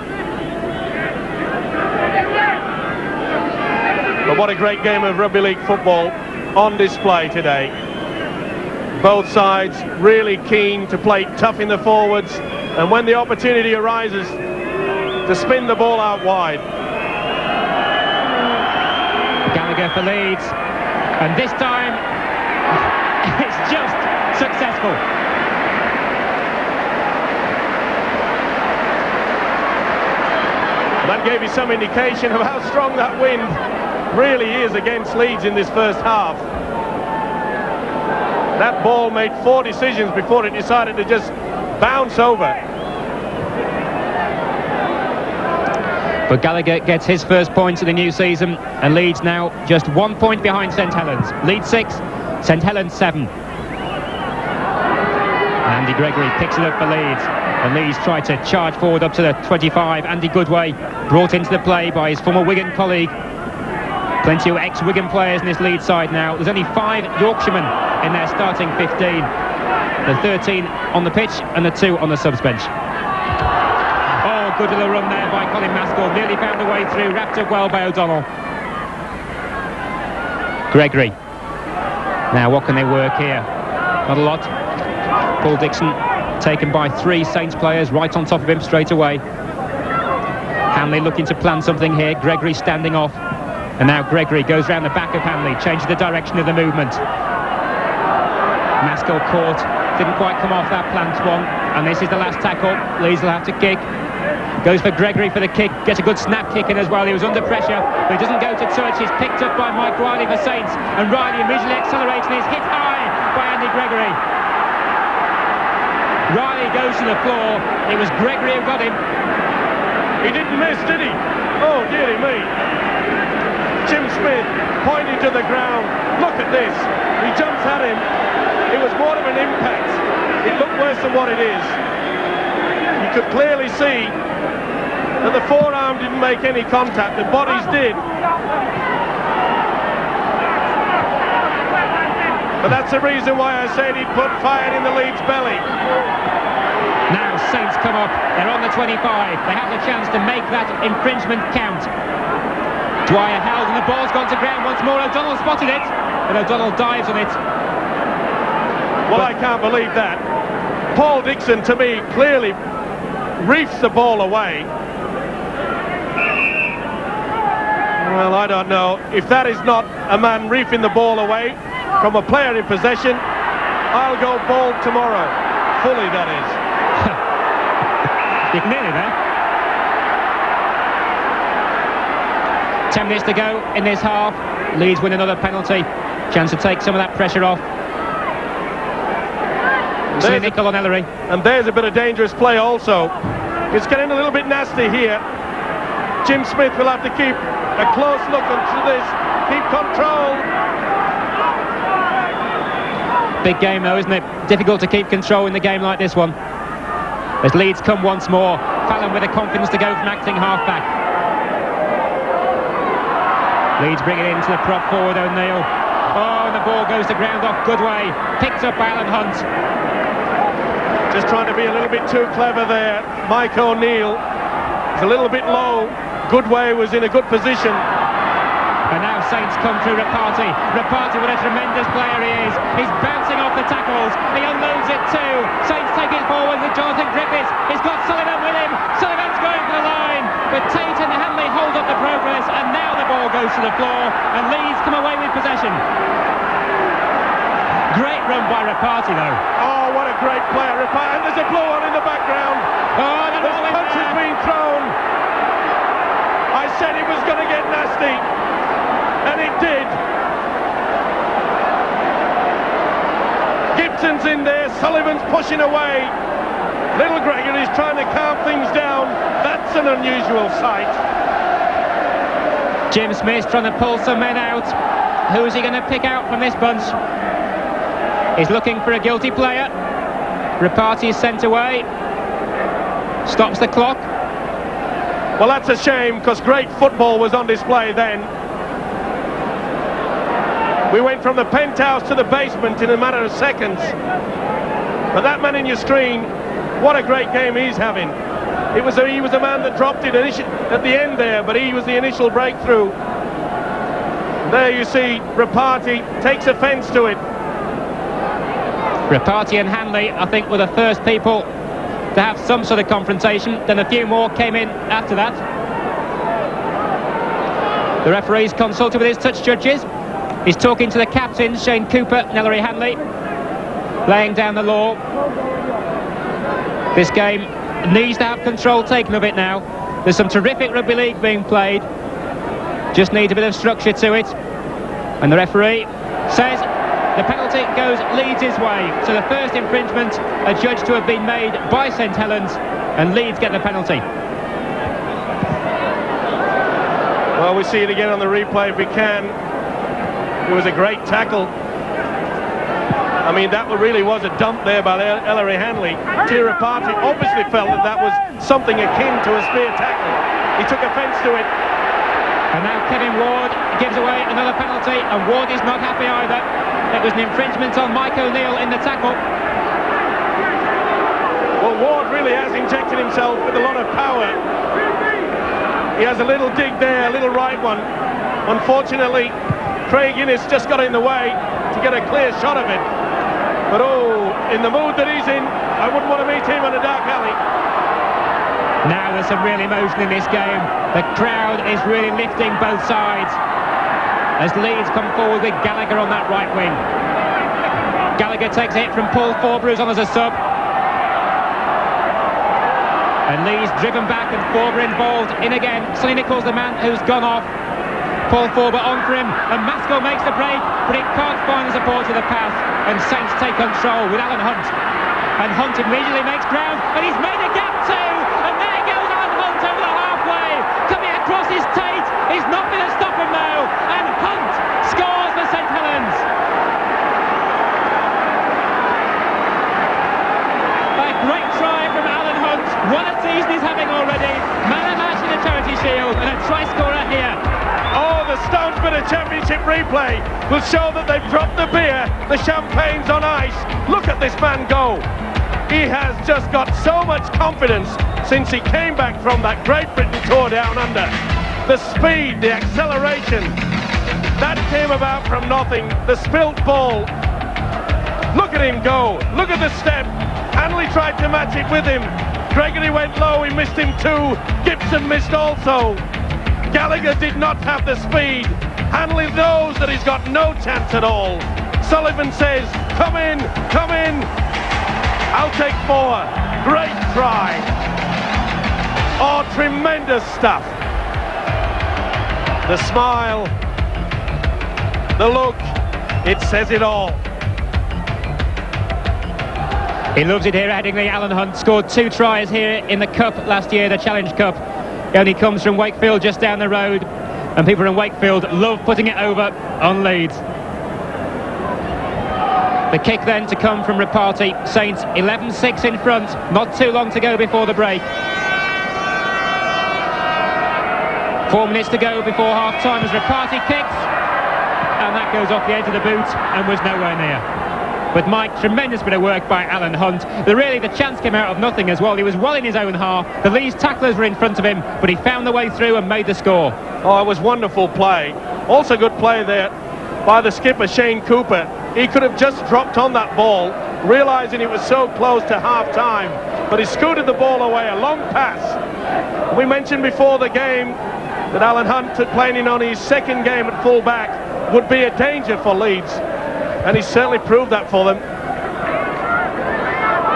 But what a great game of rugby league football on display today. Both sides really keen to play tough in the forwards, and when the opportunity arises to spin the ball out wide. Gallagher for Leeds, and this time it's just successful. That gave you some indication of how strong that wind really is against Leeds in this first half. That ball made 4 decisions before it decided to just bounce over. But Gallagher gets his first points of the new season, and Leeds now just 1 point behind St Helens. Leeds 6, St Helens 7. Andy Gregory picks it up for Leeds, and Leeds try to charge forward up to the 25. Andy Goodway brought into the play by his former Wigan colleague. Plenty of ex-Wigan players in this Leeds side now. There's only 5 Yorkshiremen in their starting 15. The 13 on the pitch and the 2 on the subs bench. Oh, good little run there by Colin Maskell. Nearly found a way through, wrapped up well by O'Donnell. Gregory. Now, what can they work here? Not a lot. Paul Dixon taken by 3 Saints players right on top of him straight away. Hanley looking to plan something here. Gregory standing off. And now Gregory goes round the back of Hanley, changes the direction of the movement. Maskell caught, didn't quite come off that plant one, and this is the last tackle. Leeds will have to kick. Goes for Gregory for the kick, gets a good snap kick in as well. He was under pressure, but he doesn't go to touch. He's picked up by Mike Riley for Saints, and Riley immediately accelerates and is hit high by Andy Gregory. Riley goes to the floor. It was Gregory who got him. He didn't miss, did he? Oh, dearie me. Jim Smith pointing to the ground. Look at this. He jumps at him. It was more of an impact. It looked worse than what it is. You could clearly see that the forearm didn't make any contact. The bodies did. But that's the reason why I said he'd put fire in the Leeds belly. Now Saints come up. They're on the 25. They have the chance to make that infringement count. Dwyer held and the ball's gone to ground once more. O'Donnell spotted it, and O'Donnell dives on it. Well, I can't believe that. Paul Dixon, to me, clearly reefs the ball away. Well, I don't know. If that is not a man reefing the ball away from a player in possession, I'll go bald tomorrow. Fully, that is. You're nearly there. 10 minutes to go in this half. Leeds win another penalty. Chance to take some of that pressure off. See Nicol on Ellery. And there's a bit of dangerous play also. It's getting a little bit nasty here. Jim Smith will have to keep a close look into this. Keep control. Big game though, isn't it? Difficult to keep control in the game like this one. As Leeds come once more. Fallon with the confidence to go from acting half-back. Leeds bring it into the prop forward, O'Neill. Oh, and the ball goes to ground off Goodway. Picked up by Alan Hunt. Just trying to be a little bit too clever there. Mike O'Neill is a little bit low. Goodway was in a good position. And now Saints come through Rapati. Rapati, what a tremendous player he is. He's bouncing off the tackles. He unloads it too. Saints take it forward with Jonathan Griffiths. He's got Sullivan with him. Sullivan's going for the line. But Tate and Hanley hold up the progress. And now the ball goes to the floor. And Leeds come away with possession. Great run by Rapati though. Oh, what a great player, Rapati. And there's a blow on in the background. Oh, the punch has been thrown. I said it was going to get nasty. And it did. Gibson's in there, Sullivan's pushing away. Little Gregory's trying to calm things down. That's an unusual sight. Jim Smith trying to pull some men out. Who's he going to pick out from this bunch? He's looking for a guilty player. Rapati is sent away. Stops the clock. Well, that's a shame, because great football was on display then. We went from the penthouse to the basement in a matter of seconds. But that man in your screen, what a great game he's having. He was a man that dropped it at the end there, but he was the initial breakthrough. There you see Rapati takes offence to it. Rapati and Hanley, I think, were the first people to have some sort of confrontation. Then a few more came in after that. The referee's consulted with his touch judges. He's talking to the captains, Shane Cooper and Ellery Hanley, laying down the law. This game needs to have control taken of it now. There's some terrific rugby league being played. Just needs a bit of structure to it. And the referee says the penalty goes Leeds' way. So the first infringement adjudged to have been made by St Helens, and Leeds get the penalty. Well, we see it again on the replay if we can. It was a great tackle. I mean, that really was a dump there by Ellery Hanley. Rapati obviously felt that was something akin to a spear tackle. He took offence to it. And now Kevin Ward gives away another penalty, and Ward is not happy either. It was an infringement on Mike O'Neill in the tackle. Well, Ward really has injected himself with a lot of power. He has a little dig there, a little right one. Unfortunately, Craig Innes just got in the way to get a clear shot of it. But oh, in the mood that he's in, I wouldn't want to meet him in a dark alley. Now there's some real emotion in this game. The crowd is really lifting both sides as Leeds come forward with Gallagher on that right wing. Gallagher takes a hit from Paul Forber, who's on as a sub. And Leeds driven back and Forber involved in again. Sonny Nicholls, the man who's gone off. Paul Forber on for him, and Maskell makes the break, but it can't find the support to the path, and Saints take control with Alan Hunt. And Hunt immediately makes ground, and he's made a gap too, and there goes Alan Hunt over the halfway, coming across his Tate. He's not going to stop him now, and Hunt scores for St Helens. A great try from Alan Hunt. What a season he's having already. Man of match in the Charity Shield, and a try scorer here. Oh, the Stones bit of championship replay will show that they've dropped the beer, the champagne's on ice. Look at this man go. He has just got so much confidence since he came back from that Great Britain tour down under. The speed, the acceleration, that came about from nothing. The spilt ball. Look at him go. Look at the step. Hanley tried to match it with him. Gregory went low, he missed him too. Gibson missed also. Gallagher did not have the speed. Hanley knows that he's got no chance at all. Sullivan says, come in, come in. I'll take 4. Great try. Oh, tremendous stuff. The smile, the look, it says it all. He loves it here at Headingley. Alan Hunt scored 2 tries here in the Cup last year, the Challenge Cup. He only comes from Wakefield, just down the road, and people in Wakefield love putting it over on Leeds. The kick then to come from Rapati. Saints 11-6 in front, not too long to go before the break. 4 minutes to go before half-time as Rapati kicks, and that goes off the edge of the boot and was nowhere near. But Mike, tremendous bit of work by Alan Hunt. The chance came out of nothing as well. He was well in his own half. The Leeds tacklers were in front of him, but he found the way through and made the score. Oh, it was wonderful play. Also good play there by the skipper, Shane Cooper. He could have just dropped on that ball, realising it was so close to half-time, but he scooted the ball away, a long pass. We mentioned before the game that Alan Hunt, playing on his second game at full-back, would be a danger for Leeds. And he certainly proved that for them.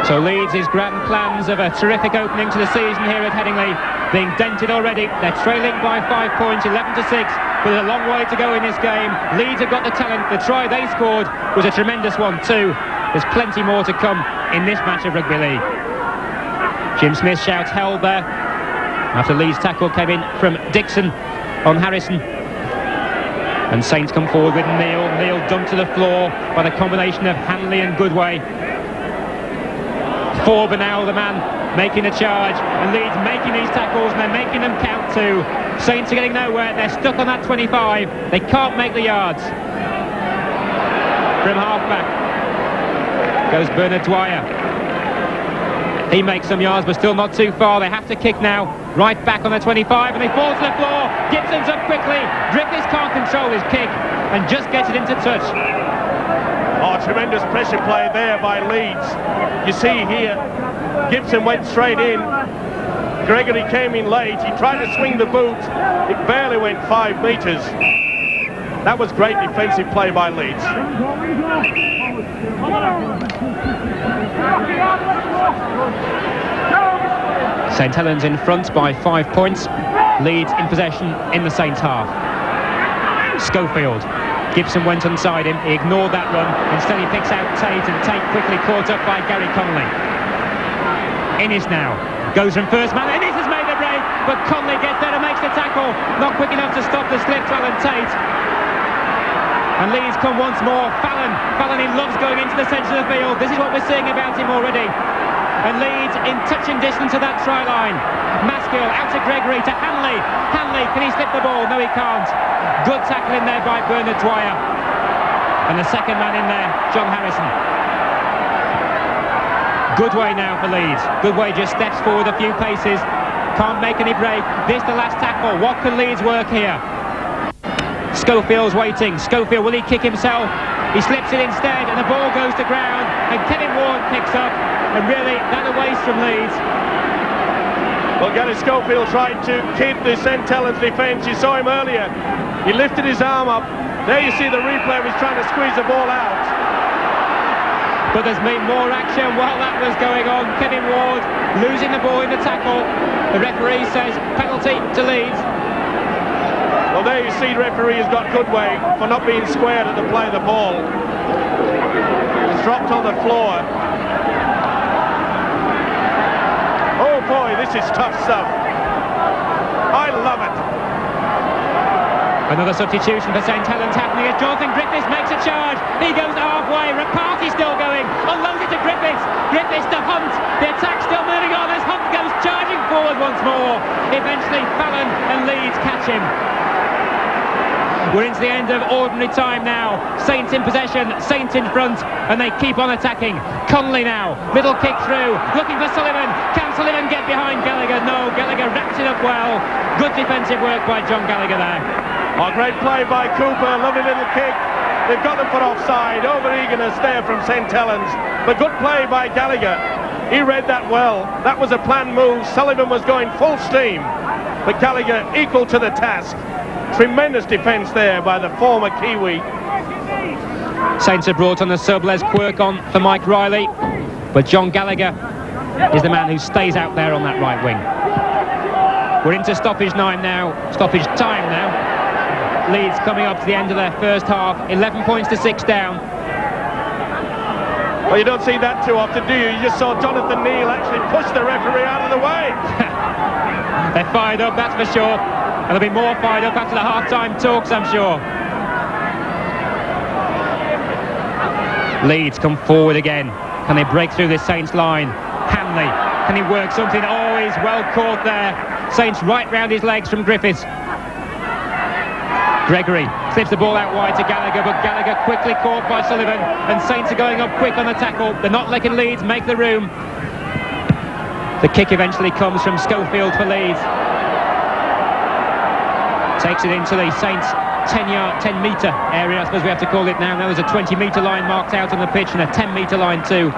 So Leeds' grand plans of a terrific opening to the season here at Headingley being dented already. They're trailing by 5 points, 11-6, but there's a long way to go in this game. Leeds have got the talent. The try they scored was a tremendous one too. There's plenty more to come in this match of rugby league. Jim Smith shouts held there after Leeds' tackle came in from Dixon on Harrison. And Saints come forward with Neil. Neil dumped to the floor by the combination of Hanley and Goodway. Forber now, the man making a charge, and Leeds making these tackles, and they're making them count too. Saints are getting nowhere. They're stuck on that 25. They can't make the yards. From half-back goes Bernard Dwyer. He makes some yards, but still not too far. They have to kick now. Right back on the 25, and they fall to the floor. Gibson's up quickly. Griffiths can't control his kick and just gets it into touch. Oh, tremendous pressure play there by Leeds. You see here, Gibson went straight in. Gregory came in late. He tried to swing the boot. It barely went 5 metres. That was great defensive play by Leeds. St Helens in front by 5 points. Leeds in possession in the Saints half. Schofield. Gibson went inside him. He ignored that run. Instead he picks out Tate, and Tate quickly caught up by Gary Connolly. Innes now goes from first man. Innes has made the break, but Connolly gets there and makes the tackle. Not quick enough to stop the slip to Alan Tate. And Leeds come once more. Fallon, he loves going into the centre of the field. This is what we're seeing about him already. And Leeds in touching distance of that try line. Maskill out to Gregory, to Hanley. Hanley, can he slip the ball? No, he can't. Good tackle in there by Bernard Dwyer. And the second man in there, John Harrison. Goodway now for Leeds. Goodway just steps forward a few paces. Can't make any break. This the last tackle. What can Leeds work here? Schofield's waiting. Schofield, will he kick himself? He slips it instead, and the ball goes to ground, and Kevin Ward picks up, and really that a waste from Leeds. Well, Gary Schofield tried to kid the St Helens defence. You saw him earlier. He lifted his arm up. There you see the replay. He's trying to squeeze the ball out. But there's been more action while that was going on. Kevin Ward losing the ball in the tackle. The referee says penalty to Leeds. Well, there you see the referee has got Goodway for not being squared at the play of the ball. It's dropped on the floor. Oh boy, this is tough stuff. I love it. Another substitution for St Helens happening as Jonathan Griffiths makes a charge. He goes halfway. Rapati still going. Unloads it to Griffiths. Griffiths to Hunt. The attack still moving on as Hunt goes charging forward once more. Eventually Fallon and Leeds catch him. We're into the end of ordinary time now. Saints in possession, Saints in front, and they keep on attacking. Connolly now, little kick through, looking for Sullivan. Can Sullivan get behind Gallagher? No, Gallagher wraps it up well. Good defensive work by John Gallagher there. Oh, great play by Cooper, lovely little kick. They've got the foot offside, over-eagerness there from St Helens. But good play by Gallagher. He read that well. That was a planned move. Sullivan was going full steam, but Gallagher equal to the task. Tremendous defence there by the former Kiwi. Saints have brought on the sub Les Quirk on for Mike Riley, but John Gallagher is the man who stays out there on that right wing. We're into stoppage time now. Leeds coming up to the end of their first half, 11 points to 6 down. Well, you don't see that too often, do you? You just saw Jonathan Neal actually push the referee out of the way. They're fired up, that's for sure. And they'll be more fired up after the half-time talks, I'm sure. Leeds come forward again. Can they break through this Saints line? Hanley, can he work something? Oh, he's well caught there. Saints right round his legs from Griffiths. Gregory slips the ball out wide to Gallagher, but Gallagher quickly caught by Sullivan, and Saints are going up quick on the tackle. They're not letting Leeds make the room. The kick eventually comes from Schofield for Leeds. Takes it into the Saints 10-metre area, I suppose we have to call it now. Now there's a 20-metre line marked out on the pitch and a 10-metre line too.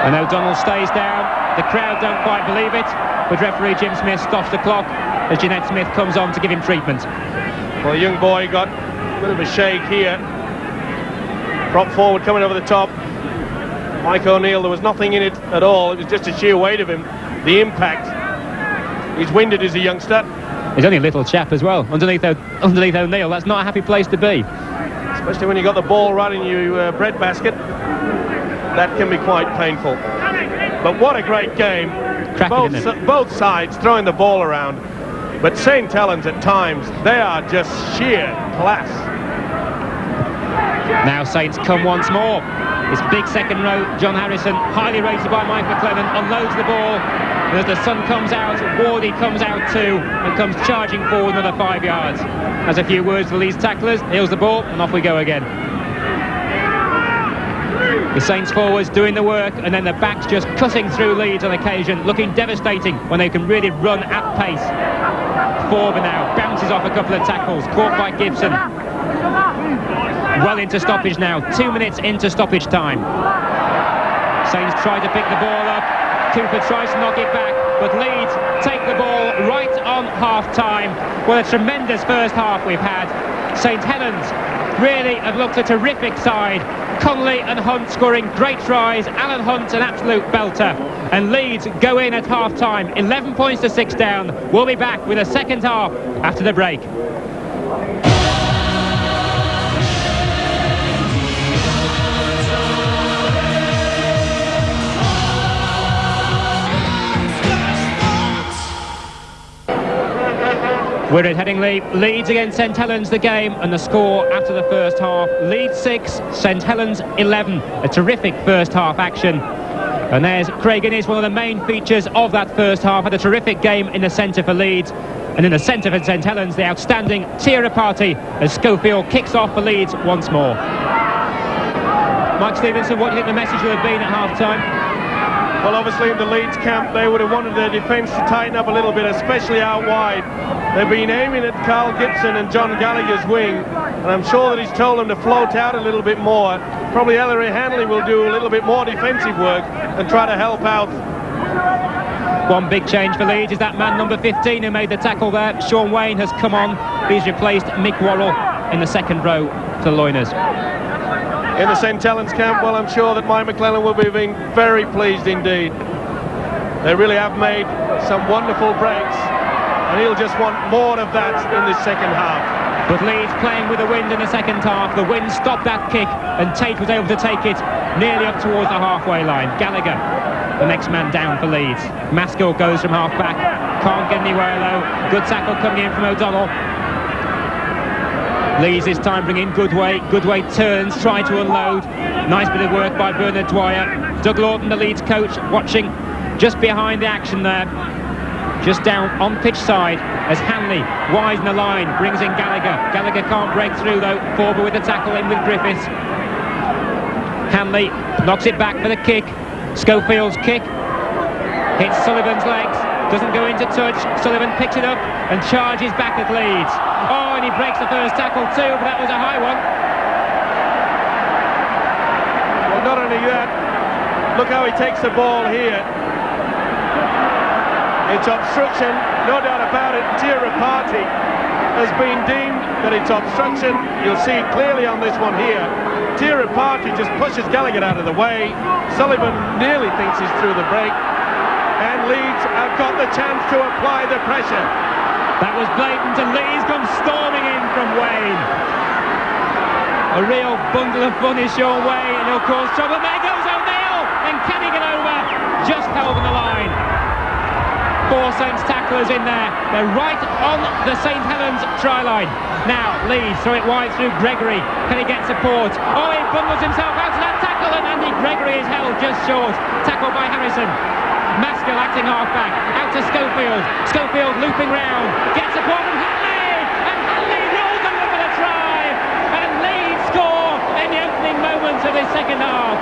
And O'Donnell stays down. The crowd don't quite believe it, but referee Jim Smith stops the clock as Jeanette Smith comes on to give him treatment. Well, the young boy got a bit of a shake here. Prop forward coming over the top. Mike O'Neill, there was nothing in it at all. It was just a sheer weight of him. The impact. He's winded as a youngster. He's only a little chap as well, underneath O'Neill. That's not a happy place to be. Especially when you got the ball right in your breadbasket. That can be quite painful. But what a great game. Both sides throwing the ball around. But St Helens at times, they are just sheer class. Now Saints come once more. It's big second row. John Harrison, highly rated by Mike McLennan, unloads the ball. And as the sun comes out, Wardy comes out too and comes charging forward another 5 yards. Has a few words for Leeds tacklers, heels the ball, and off we go again. The Saints forwards doing the work, and then the backs just cutting through Leeds on occasion, looking devastating when they can really run at pace. Forber now bounces off a couple of tackles, caught by Gibson. Well into stoppage now, 2 minutes into stoppage time. Saints try to pick the ball up. Cooper tries to knock it back, but Leeds take the ball right on half-time. What a tremendous first half we've had. St Helens really have looked a terrific side. Connolly and Hunt scoring great tries. Alan Hunt, an absolute belter. And Leeds go in at half-time, 11 points to 6 down. We'll be back with a second half after the break. We're at Headingley. Leeds against St Helens, the game, and the score after the first half. Leeds 6, St Helens 11. A terrific first half action. And there's Craig Innes, one of the main features of that first half. Had a terrific game in the centre for Leeds. And in the centre for St Helens, the outstanding Tira Party as Schofield kicks off for Leeds once more. Mike Stevenson, what do you think the message would have been at half-time? Well, obviously in the Leeds camp, they would have wanted their defence to tighten up a little bit, especially out wide. They've been aiming at Carl Gibson and John Gallagher's wing, and I'm sure that he's told them to float out a little bit more. Probably Ellery Hanley will do a little bit more defensive work and try to help out. One big change for Leeds is that man number 15 who made the tackle there. Sean Wayne has come on. He's replaced Mick Worrell in the second row for the Loiners. In the St Helens camp, well, I'm sure that Mike McLennan will be being very pleased indeed. They really have made some wonderful breaks, and he'll just want more of that in this second half. But Leeds playing with the wind in the second half. The wind stopped that kick, and Tate was able to take it nearly up towards the halfway line. Gallagher, the next man down for Leeds. Maskell goes from half back, can't get anywhere though. Good tackle coming in from O'Donnell. Leeds this time bringing Goodway. Goodway turns, trying to unload. Nice bit of work by Bernard Dwyer. Doug Lawton, the Leeds coach, watching just behind the action there. Just down on pitch side. as Hanley widen the line, brings in Gallagher. Gallagher can't break through though. Forber with the tackle in with Griffiths. Hanley knocks it back for the kick. Schofield's kick hits Sullivan's legs, doesn't go into touch. Sullivan picks it up and charges back at Leeds. Oh, and he breaks the first tackle too, but that was a high one. Well, not only that, look how he takes the ball here. It's obstruction, no doubt about it. Tirapati has been deemed that it's obstruction. You'll see it clearly on this one here. Tirapati just pushes Gallagher out of the way. Sullivan nearly thinks he's through the break. And Leeds have got the chance to apply the pressure. That was blatant, and Leeds come storming in from Wayne. A real bundle of fun is Sean Wayne, and he'll cause trouble. There goes O'Neill, and can he get over? Just held on the line. 4 Saints tacklers in there. They're right on the St Helens try line. Now Leeds throw it wide through Gregory. Can he get support? Oh, he bundles himself out of that tackle, and Andy Gregory is held just short. Tackled by Harrison. Maskell acting half-back, out to Schofield. Schofield looping round, gets support from Hanley, and Hanley rolls them for the try, and Leeds score in the opening moments of this second half.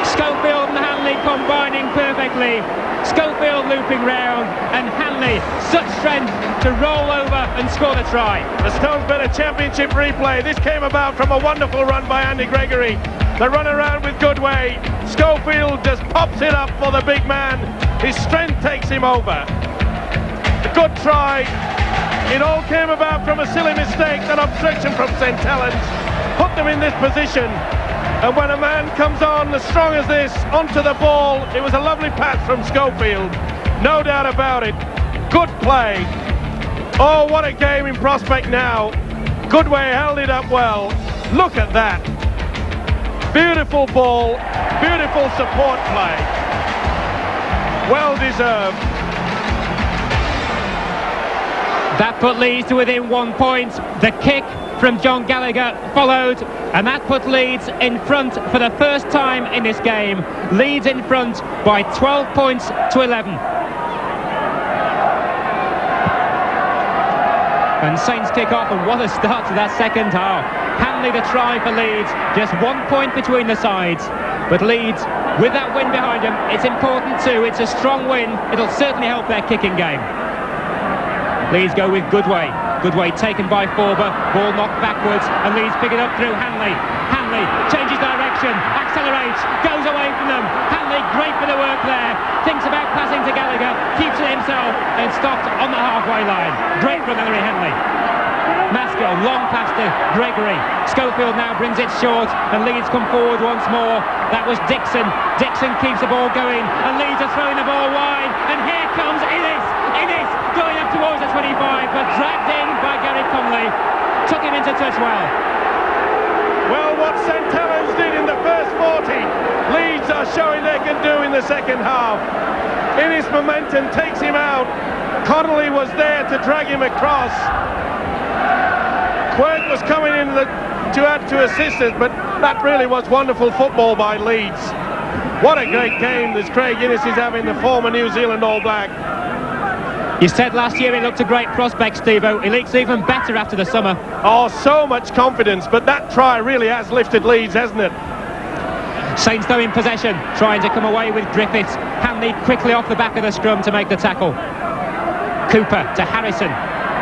Schofield and Hanley combining perfectly. Schofield looping round, and Hanley, such strength to roll over and score the try. The Stonesborough Championship replay. This came about from a wonderful run by Andy Gregory. The run around with Goodway. Schofield just pops it up for the big man. His strength takes him over. A good try. It all came about from a silly mistake, that obstruction from St Helens. Put them in this position. And when a man comes on as strong as this onto the ball, it was a lovely pass from Schofield. No doubt about it. Good play. Oh, what a game in prospect now. Goodway held it up well. Look at that. Beautiful ball, beautiful support play. Well deserved. That put Leeds to within 1 point. The kick from John Gallagher followed, and that put Leeds in front for the first time in this game. Leeds in front by 12 points to 11. And Saints kick off, and what a start to that second half. Hanley the try for Leeds, just 1 point between the sides. But Leeds, with that win behind them, it's important too. It's a strong win. It'll certainly help their kicking game. Leeds go with Goodway. Goodway taken by Forber, ball knocked backwards, and Leeds pick it up through Hanley. Hanley changes direction, accelerates, goes away from them. Hanley, great bit of work there. Thinks about passing to Gallagher, keeps it himself, and stopped on the halfway line. Great from Ellery Henley. Maskell, long pass to Gregory. Schofield now brings it short, and Leeds come forward once more. That was Dixon. Dixon keeps the ball going, and Leeds are throwing the ball wide. And here comes Innes. Innes going up towards the 25, but dragged in by Gary Conley. Took him into touch well. Well, what St Helens did in the first 40, Leeds are showing they can do in the second half. Innes momentum takes him out. Connolly was there to drag him across. Quirk was coming in to add to assistance, but that really was wonderful football by Leeds. What a great game this Craig Innes is having, the former New Zealand All Black. You said last year he looked a great prospect, Steve-O. He looks even better after the summer. Oh, so much confidence, but that try really has lifted Leeds, hasn't it? Saints though in possession, trying to come away with Griffiths. Hanley quickly off the back of the scrum to make the tackle. Cooper to Harrison.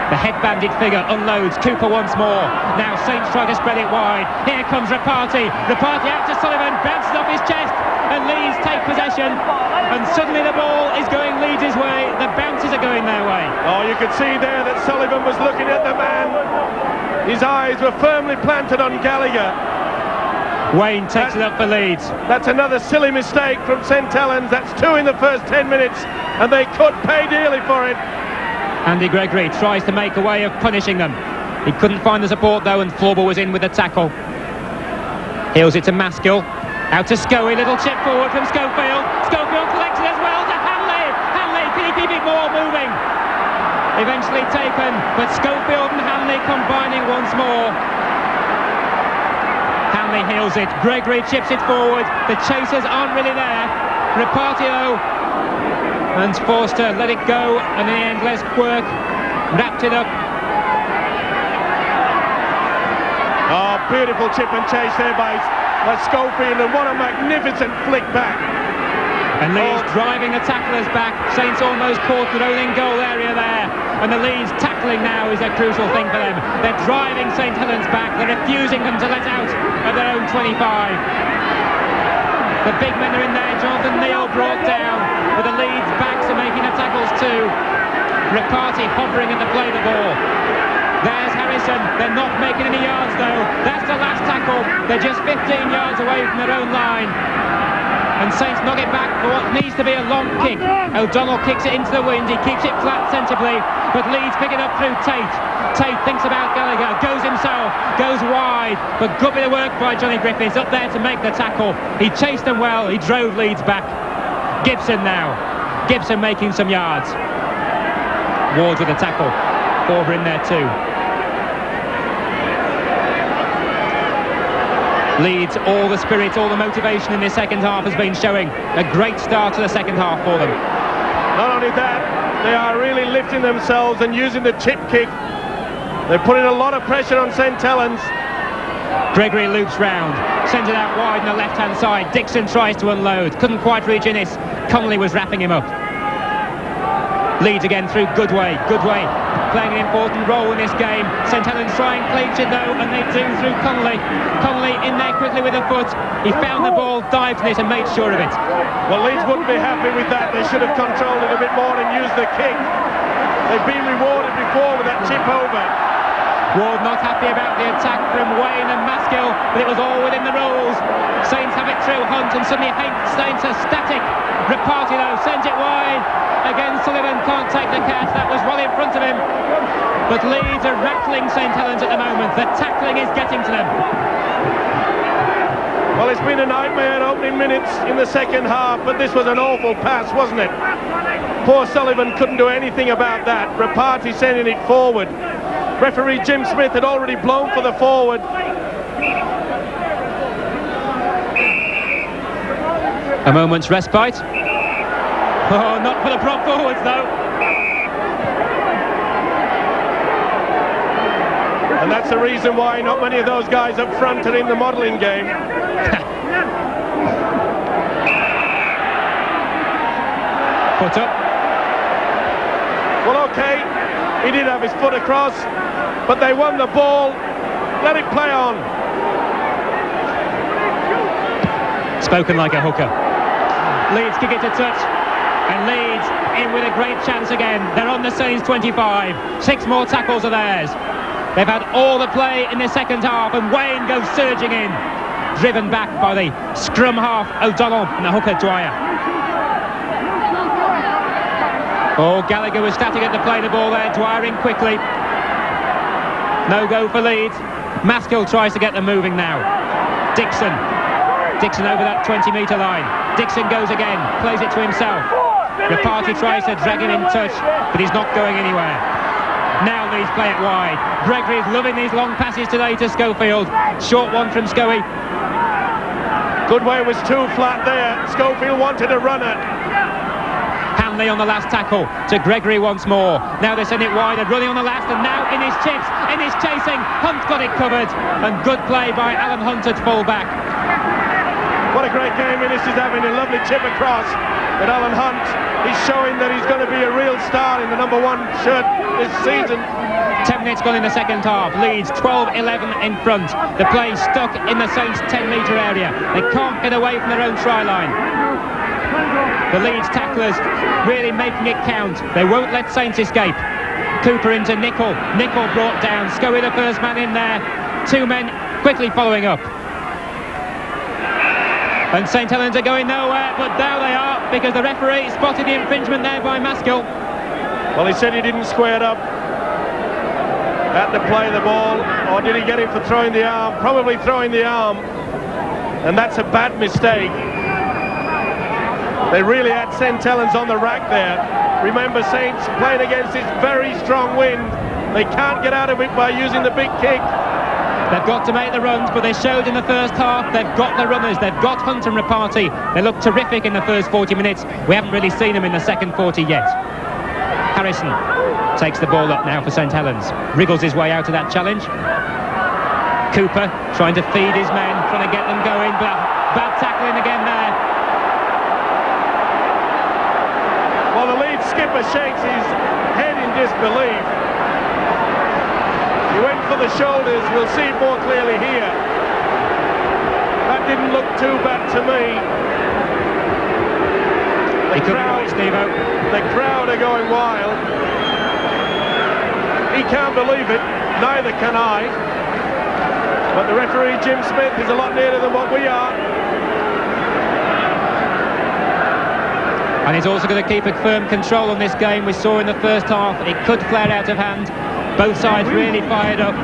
The head-banded figure unloads. Cooper once more. Now Saints try to spread it wide. Here comes Rapati. Rapati out to Sullivan, bounces off his chest, and Leeds take possession. And suddenly the ball is going Leeds' way. The bounces are going their way. Oh, you could see there that Sullivan was looking at the man. His eyes were firmly planted on Gallagher. Wayne takes it up for Leeds. That's another silly mistake from St Helens. That's 2 in the first 10 minutes, and they could pay dearly for it. Andy Gregory tries to make a way of punishing them. He couldn't find the support though, and Forber was in with the tackle. Heels it to Maskell. Out to Scoey, little chip forward from Schofield. Schofield collects it as well to Hanley. Hanley, can he keep it more moving? Eventually taken, but Schofield and Hanley combining once more. Hanley heels it. Gregory chips it forward. The chasers aren't really there. Rapati though and forced to let it go, and in the end Les Quirk wrapped it up. Oh, beautiful chip and chase there by Schofield, and what a magnificent flick back. And Leeds driving the tacklers back. Saints almost caught their own in goal area there, and the Leeds tackling now is a crucial thing for them. They're driving St Helens back, they're refusing them to let out of their own 25. The big men are in there. Jonathan Neal brought down, but the Leeds backs are making the tackles too. Reparty hovering at the play the ball. There's Harrison. They're not making any yards though. That's the last tackle. They're just 15 yards away from their own line. And Saints knock it back for what needs to be a long kick. O'Donnell kicks it into the wind. He keeps it flat sensibly, but Leeds pick it up through Tate. Tate thinks about Gallagher, goes himself, goes wide, but good bit of work by Johnny Griffiths up there to make the tackle. He chased them well. He drove Leeds back. Gibson now. Gibson making some yards. Ward with the tackle. Over in there too. Leeds, all the spirit, all the motivation in this second half has been showing. A great start to the second half for them. Not only that, they are really lifting themselves and using the chip kick. They're putting a lot of pressure on St Helens. Gregory loops round, sends it out wide on the left-hand side. Dixon tries to unload, couldn't quite reach Innes. Connolly was wrapping him up. Leeds again through Goodway. Goodway playing an important role in this game. St Helens trying clean it though, and they do through Connolly. Connolly in there quickly with a foot. He found the ball, dived in it and made sure of it. Well, Leeds wouldn't be happy with that. They should have controlled it a bit more and used the kick. They've been rewarded before with that chip over. Ward not happy about the attack from Wayne and Maskill, but it was all within the rules. Saints have it through Hunt, and suddenly Saints are static. Reparty though sends it wide. Again, Sullivan can't take the catch. That was well in front of him. But Leeds are rattling St Helens at the moment. The tackling is getting to them. Well, it's been a nightmare opening minutes in the second half, but this was an awful pass, wasn't it? Poor Sullivan couldn't do anything about that. Reparty sending it forward. Referee Jim Smith had already blown for the forward. A moment's respite. Oh, not for the prop forwards though. And that's the reason why not many of those guys up front are in the modelling game. Foot up. Well, okay, he did have his foot across, but they won the ball. Let it play on. Spoken like a hooker. Leeds kick it to touch, and Leeds in with a great chance again. They're on the Saints 25. 6 more tackles are theirs. They've had all the play in the second half, and Wayne goes surging in, driven back by the scrum half O'Donnell and the hooker Dwyer. Oh, Gallagher was static at the play the ball there. Dwyer in quickly. No go for Leeds. Maskill tries to get them moving now. Dixon over that 20-metre line. Dixon goes again, plays it to himself. Reparty tries to drag him in touch, but he's not going anywhere. Now Leeds play it wide. Gregory's loving these long passes today to Schofield. Short one from Scoey. Goodway was too flat there. Schofield wanted a runner. Hanley on the last tackle to Gregory once more. Now they send it wide, running on the last, and now Innes chips. Innes chasing. Hunt got it covered, and good play by Alan Hunt at full back. What a great game Innes is having, a lovely chip across. But Alan Hunt, he's showing that he's going to be a real star in the number 1 shirt this season. 10 minutes gone in the second half. Leeds 12-11 in front. The play stuck in the Saints 10-metre area. They can't get away from their own try line. The Leeds tacklers really making it count. They won't let Saints escape. Cooper into Nicol. Nicol brought down. Scoey the first man in there. 2 men quickly following up. And St Helens are going nowhere, but there they are, because the referee spotted the infringement there by Maskill. Well, he said he didn't square up at the play the ball, or did he get him for throwing the arm? Probably throwing the arm, and that's a bad mistake. They really had St Helens on the rack there. Remember, Saints playing against this very strong wind. They can't get out of it by using the big kick. They've got to make the runs, but they showed in the first half they've got the runners, they've got Hunt and Rapati. They looked terrific in the first 40 minutes. We haven't really seen them in the second 40 yet. Harrison takes the ball up now for St Helens. Wriggles his way out of that challenge. Cooper trying to feed his men, trying to get them going, but bad tackling again there. Well, the lead skipper shakes his head in disbelief. He went for the shoulders. We'll see it more clearly here. That didn't look too bad to me. The crowd are going wild. He can't believe it. Neither can I. But the referee, Jim Smith, is a lot nearer than what we are. And he's also going to keep a firm control on this game. We saw in the first half it could flare out of hand. Both sides really fired up.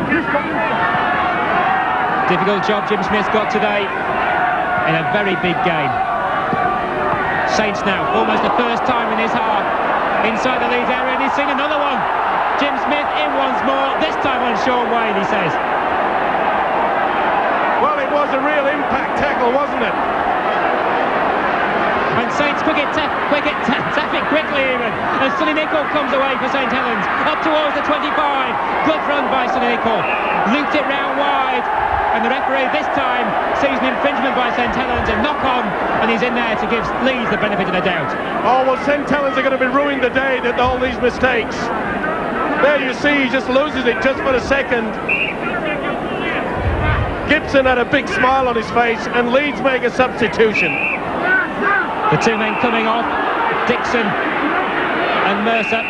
Difficult job Jim Smith's got today in a very big game. Saints now, almost the first time in his half, inside the Leeds area, and he's seen another one. Jim Smith in once more, this time on Sean Wayne, he says. Well, it was a real impact tackle, wasn't it? And Saints tap it quickly even, as Sonny Nicol comes away for St Helens, up towards the 25. Good run by Sonny Nicol, looped it round wide, and the referee this time sees an infringement by St Helens, a knock on, and he's in there to give Leeds the benefit of the doubt. Oh, well, St Helens are going to be ruined the day that all these mistakes. There you see, he just loses it just for a second. Gibson had a big smile on his face, and Leeds make a substitution. The two men coming off, Dixon and Mercer.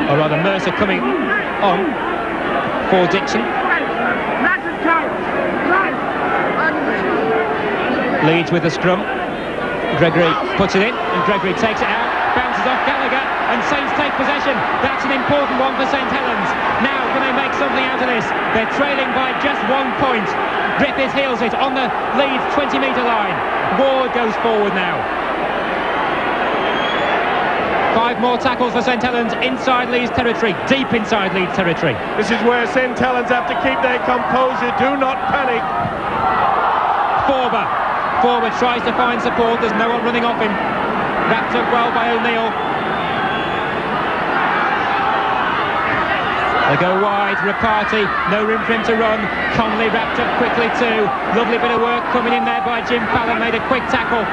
Or rather, Mercer coming on for Dixon. Leeds with the scrum. Gregory puts it in, and Gregory takes it out, bounces off Gallagher, and Saints take possession. That's an important one for St Helens. Now, can they make something out of this? They're trailing by just 1 point. Griffiths heels it on the Leeds 20-metre line. Ward goes forward now. 5 more tackles for St Helens inside Leeds territory, deep inside Leeds territory. This is where St Helens have to keep their composure. Do not panic. Forward tries to find support. There's no one running off him. Wrapped up well by O'Neill. They go wide, Rapati, no room for him to run. Conley wrapped up quickly too. Lovely bit of work coming in there by Jim Fallon, made a quick tackle.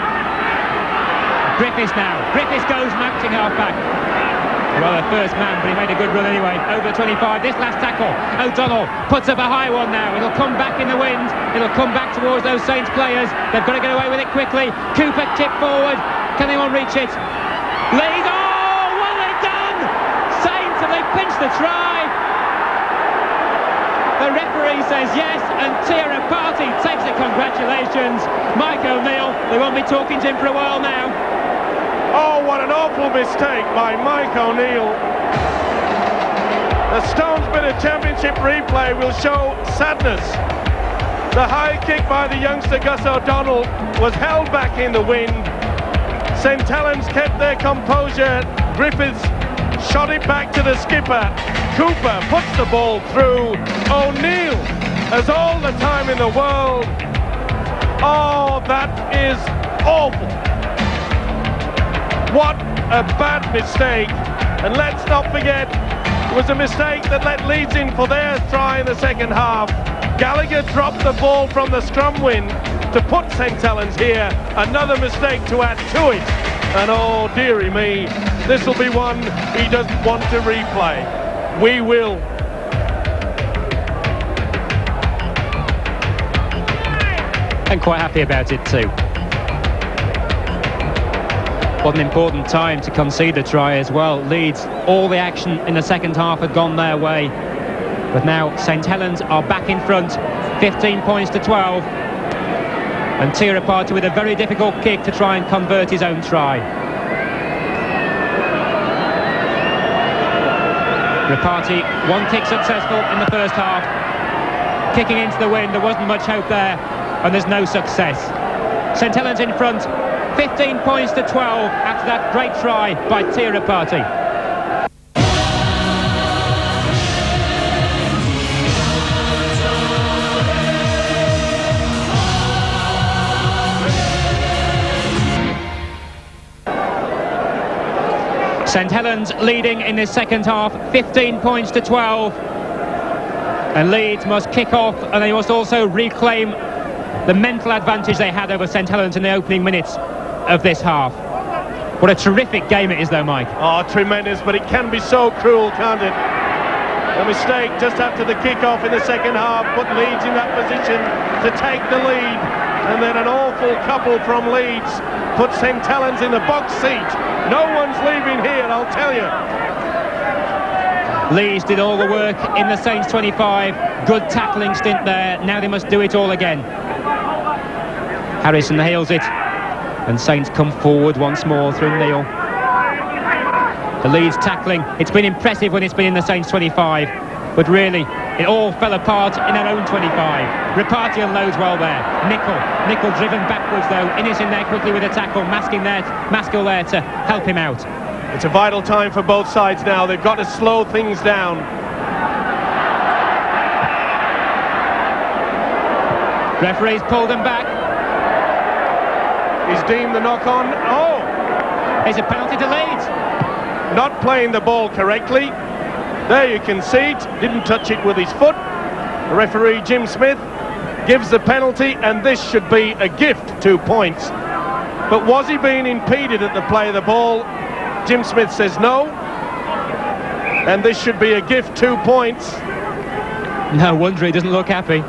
Griffiths now. Griffiths goes matching half-back. Well, the first man, but he made a good run anyway. Over 25, this last tackle. O'Donnell puts up a high one now. It'll come back in the wind. It'll come back towards those Saints players. They've got to get away with it quickly. Cooper tipped forward. Can anyone reach it? Leeds, oh, well they've done! Saints, have they pinched the try? The referee says yes, and Tia Party takes it. Congratulations. Mike O'Neill, they won't be talking to him for a while now. Oh, what an awful mistake by Mike O'Neill. The Stones bit of championship replay will show sadness. The high kick by the youngster Gus O'Donnell was held back in the wind. St Helens kept their composure. Griffiths shot it back to the skipper. Cooper puts the ball through. O'Neill has all the time in the world. Oh, that is awful. What a bad mistake. And let's not forget, it was a mistake that let Leeds in for their try in the second half. Gallagher dropped the ball from the scrum win to put St Helens here. Another mistake to add to it. And oh, dearie me, this will be one he doesn't want to replay. We will. And quite happy about it too. What an important time to concede the try as well. Leeds, all the action in the second half had gone their way. But now St Helens are back in front, 15 points to 12. And Tirapati with a very difficult kick to try and convert his own try. Rapati, one kick successful in the first half. Kicking into the wind, there wasn't much hope there, and there's no success. St Helens in front, 15 points to 12 after that great try by Tirapati. St Helens leading in this second half, 15 points to 12. And Leeds must kick off, and they must also reclaim the mental advantage they had over St Helens in the opening minutes of this half. What a terrific game it is though, Mike. Oh, tremendous, but it can be so cruel, can't it? A mistake just after the kick-off in the second half put Leeds in that position to take the lead, and then an awful couple from Leeds put St Helens in the box seat. No one's leaving here, I'll tell you. Leeds did all the work in the Saints 25. Good tackling stint there. Now they must do it all again. Harrison heals it, and Saints come forward once more through Neil. The Leeds tackling, it's been impressive when it's been in the Saints 25, but really it all fell apart in their own 25. Reparty unloads well there. Nicol driven backwards though. Innes in there quickly with a tackle. Maskell there to help him out. It's a vital time for both sides now. They've got to slow things down. Referees pulled them back. He's deemed the knock-on. Oh! It's a penalty to Leeds. Not playing the ball correctly. There you can see it. Didn't touch it with his foot. The referee, Jim Smith, gives the penalty, and this should be a gift, 2 points. But was he being impeded at the play of the ball? Jim Smith says no. And this should be a gift, 2 points. No wonder he doesn't look happy.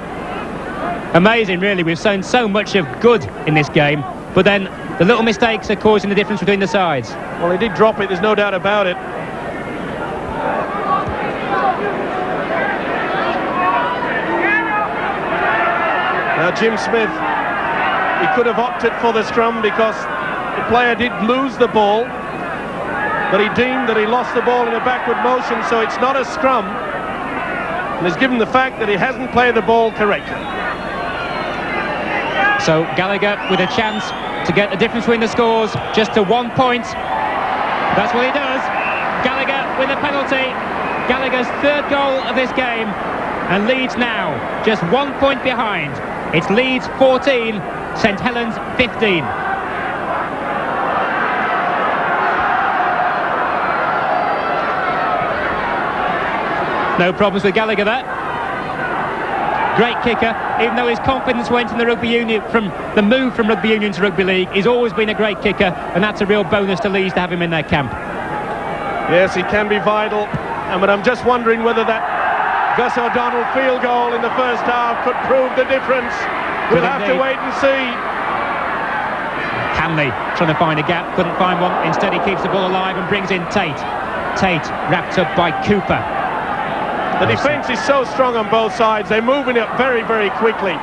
Amazing, really. We've seen so much of good in this game, but then the little mistakes are causing the difference between the sides. Well, he did drop it, there's no doubt about it. Now Jim Smith, he could have opted for the scrum because the player did lose the ball, but he deemed that he lost the ball in a backward motion, so it's not a scrum, and he's given the fact that he hasn't played the ball correctly. So Gallagher with a chance to get the difference between the scores just to 1 point. That's what he does. Gallagher with a penalty. Gallagher's third goal of this game, and Leeds now just 1 point behind. It's Leeds 14, St Helens 15. No problems with Gallagher there. Great kicker, even though his confidence went in the rugby union, from the move from rugby union to rugby league. He's always been a great kicker, and that's a real bonus to Leeds to have him in their camp. Yes, he can be vital, but I'm just wondering whether that Gus O'Donnell field goal in the first half could prove the difference. We'll have to wait and see. Hanley trying to find a gap, couldn't find one. Instead he keeps the ball alive and brings in Tate. Tate wrapped up by Cooper. The defence is so strong on both sides. They're moving it very, very quickly.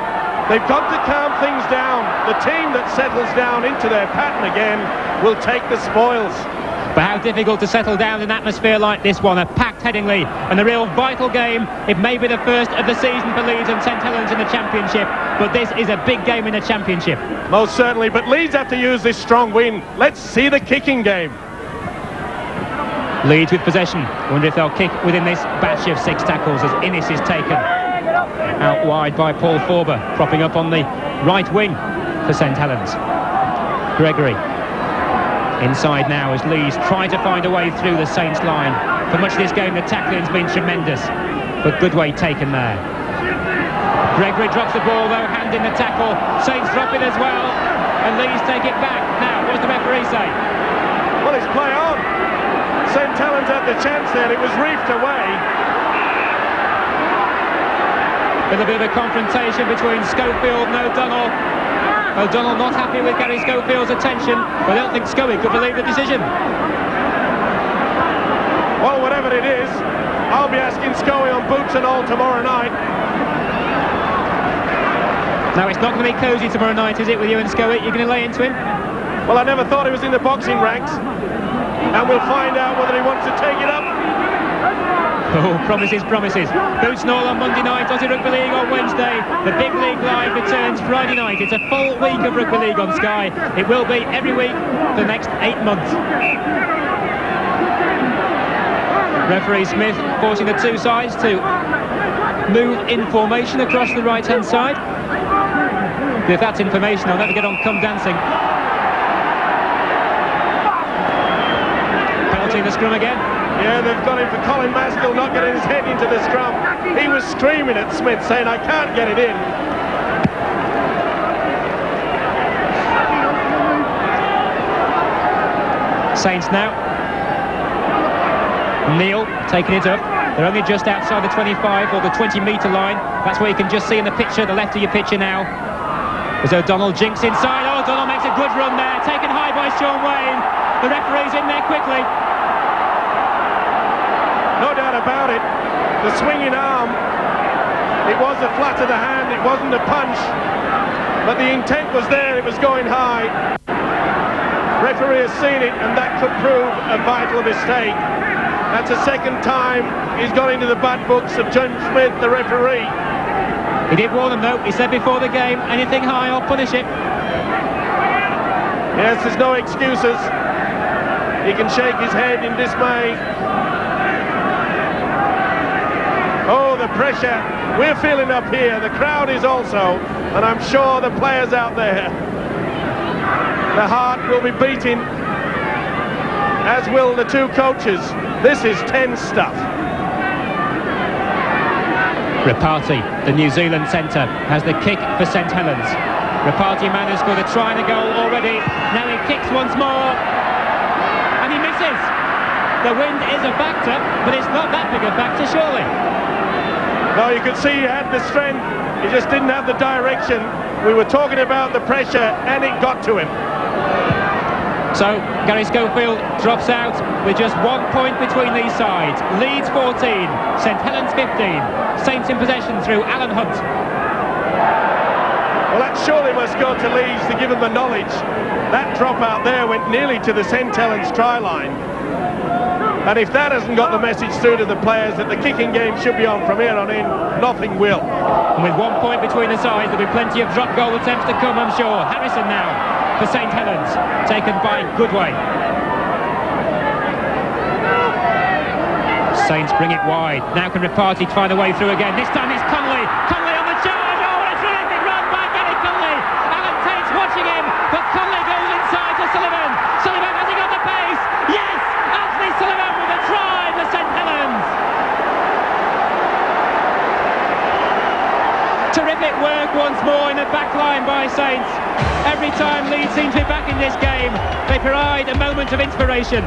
They've got to calm things down. The team that settles down into their pattern again will take the spoils. But how difficult to settle down in an atmosphere like this one. A packed Headingley and a real vital game. It may be the first of the season for Leeds and St Helens in the Championship, but this is a big game in the Championship. Most certainly, but Leeds have to use this strong win. Let's see the kicking game. Leeds with possession. Wonder if they'll kick within this batch of 6 tackles as Innes is taken out wide by Paul Forber, propping up on the right wing for St Helens. Gregory inside now as Leeds try to find a way through the Saints line. For much of this game the tackling's been tremendous, but good way taken there. Gregory drops the ball though, hand in the tackle. Saints drop it as well, and Leeds take it back. Now, what does the referee say? Well, it's play on. St Helens had the chance there, it was reefed away. With a bit of a confrontation between Schofield and O'Donnell. O'Donnell not happy with Gary Schofield's attention, but I don't think Scoey could believe the decision. Well, whatever it is, I'll be asking Scoey on boots and all tomorrow night. Now, it's not going to be cosy tomorrow night, is it, with you and Scoey? You're going to lay into him? Well, I never thought he was in the boxing ranks, and we'll find out whether he wants to take it up. Oh, promises, promises. Boots and all on Monday night, Aussie Rugby League on Wednesday. The Big League Live returns Friday night. It's a full week of Rugby League on Sky. It will be every week for the next 8 months. Referee Smith forcing the two sides to move in formation across the right-hand side. If that's information, I'll never get on Come Dancing. the scrum again. Yeah, they've got him for Colin Maskell not getting his head into the scrum. He was screaming at Smith saying, I can't get it in. Saints now. Neil taking it up. They're only just outside the 25 or the 20-metre line. That's where you can just see in the picture, the left of your picture now. As O'Donnell jinks inside. Oh, O'Donnell makes a good run there. Taken high by Sean Wayne. The referee's in there quickly. No doubt about it. The swinging arm, it was a flat of the hand, it wasn't a punch. But the intent was there, it was going high. Referee has seen it, and that could prove a vital mistake. That's the second time he's got into the bad books of John Smith, the referee. He did warn them though. He said before the game, anything high, I'll punish it. Yes, there's no excuses. He can shake his head in dismay. Oh, the pressure. We're feeling up here. The crowd is also, and I'm sure the players out there. The heart will be beating, as will the two coaches. This is tense stuff. Rapati, the New Zealand centre, has the kick for St Helens. Rapati man has scored a try and a goal already. Now he kicks once more, and he misses. The wind is a factor, but it's not that big a factor, surely. No, you could see he had the strength. He just didn't have the direction. We were talking about the pressure, and it got to him. So Gary Schofield drops out with just 1 point between these sides. Leeds 14, St Helens 15. Saints in possession through Alan Hunt. Well, that surely must go to Leeds to give them the knowledge. That drop out there went nearly to the St Helens try line. And if that hasn't got the message through to the players that the kicking game should be on from here on in, nothing will. And with 1 point between the sides, there'll be plenty of drop goal attempts to come, I'm sure. Harrison now for St Helens, taken by Goodway. Saints bring it wide. Now can Rapati find a way through again. This time it's Connolly. Connolly on the charge. Oh, what a terrific run by Gary Connolly. Alan Tate's watching him, but Connolly goes inside to Sullivan. Sullivan, has he got the pace? Yes! Anthony Sullivan with a try for St Helens. Terrific work once more in the back line by Saints. Every time Leeds seems to be back in this game, they provide a moment of inspiration.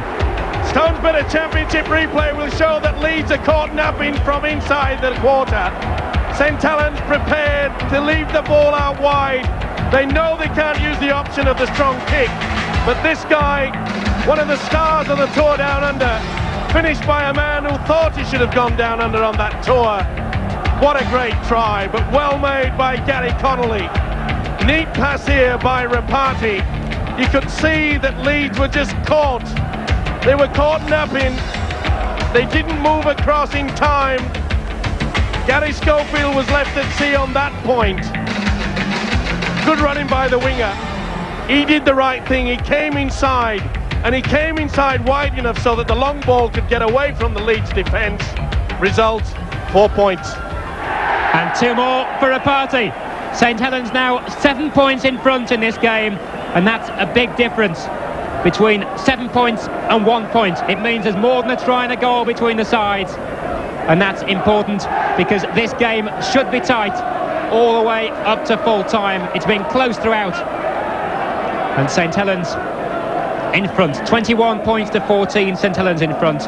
Stone's Bit of Championship replay will show that Leeds are caught napping from inside the quarter. St Helens prepared to leave the ball out wide. They know they can't use the option of the strong kick, but this guy, one of the stars of the tour down under, finished by a man who thought he should have gone down under on that tour. What a great try, but well made by Gary Connolly. Neat pass here by Rapati. You could see that Leeds were just caught. They were caught napping. They didn't move across in time. Gary Schofield was left at sea on that point. Good running by the winger. He did the right thing. He came inside, and he came inside wide enough so that the long ball could get away from the Leeds defence. Result, 4 points. And 2 more for Rapati. St Helens now 7 points in front in this game, and that's a big difference between 7 points and 1 point. It means there's more than a try and a goal between the sides, and that's important because this game should be tight all the way up to full time. It's been close throughout, and St Helens in front, 21 points to 14. St Helens in front.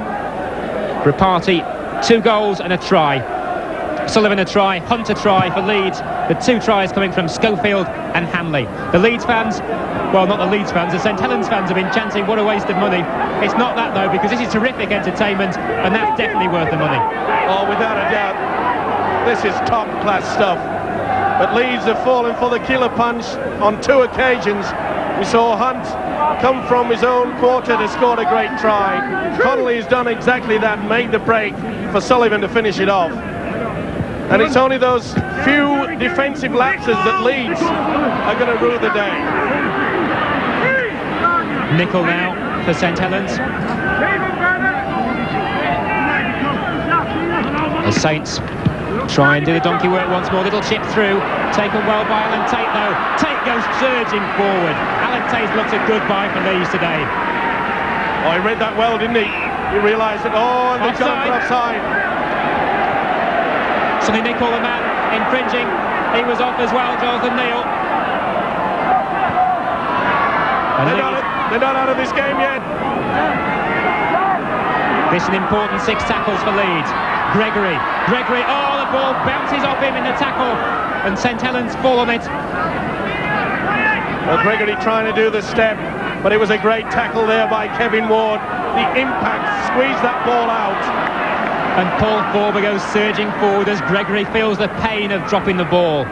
Rapati 2 goals and a try. Sullivan a try, Hunt a try for Leeds. The 2 tries coming from Schofield and Hanley. The Leeds fans, well, not the Leeds fans, the St Helens fans have been chanting what a waste of money. It's not that though, because this is terrific entertainment, and that's definitely worth the money. Oh, without a doubt, this is top class stuff. But Leeds have fallen for the killer punch on 2 occasions. We saw Hunt come from his own quarter to score a great try. Connolly has done exactly that, made the break for Sullivan to finish it off. And it's only those few defensive lapses that Leeds are going to rue the day. Nickel now for St Helens. The Saints try and do the donkey work once more. Little chip through, taken well by Alan Tate though. Tate goes surging forward. Alan Tate looks a good buy for Leeds today. Oh, he read that well, didn't he? He realised that, and they've gone for offside. Sonny Nicol, the man infringing, he was off as well, Jonathan Neal. They're not out of this game yet. This is an important 6 tackles for Leeds. Gregory, the ball bounces off him in the tackle, and St Helens fall on it. Well, Gregory trying to do the step, but it was a great tackle there by Kevin Ward. The impact squeezed that ball out. And Paul Forber goes surging forward as Gregory feels the pain of dropping the ball.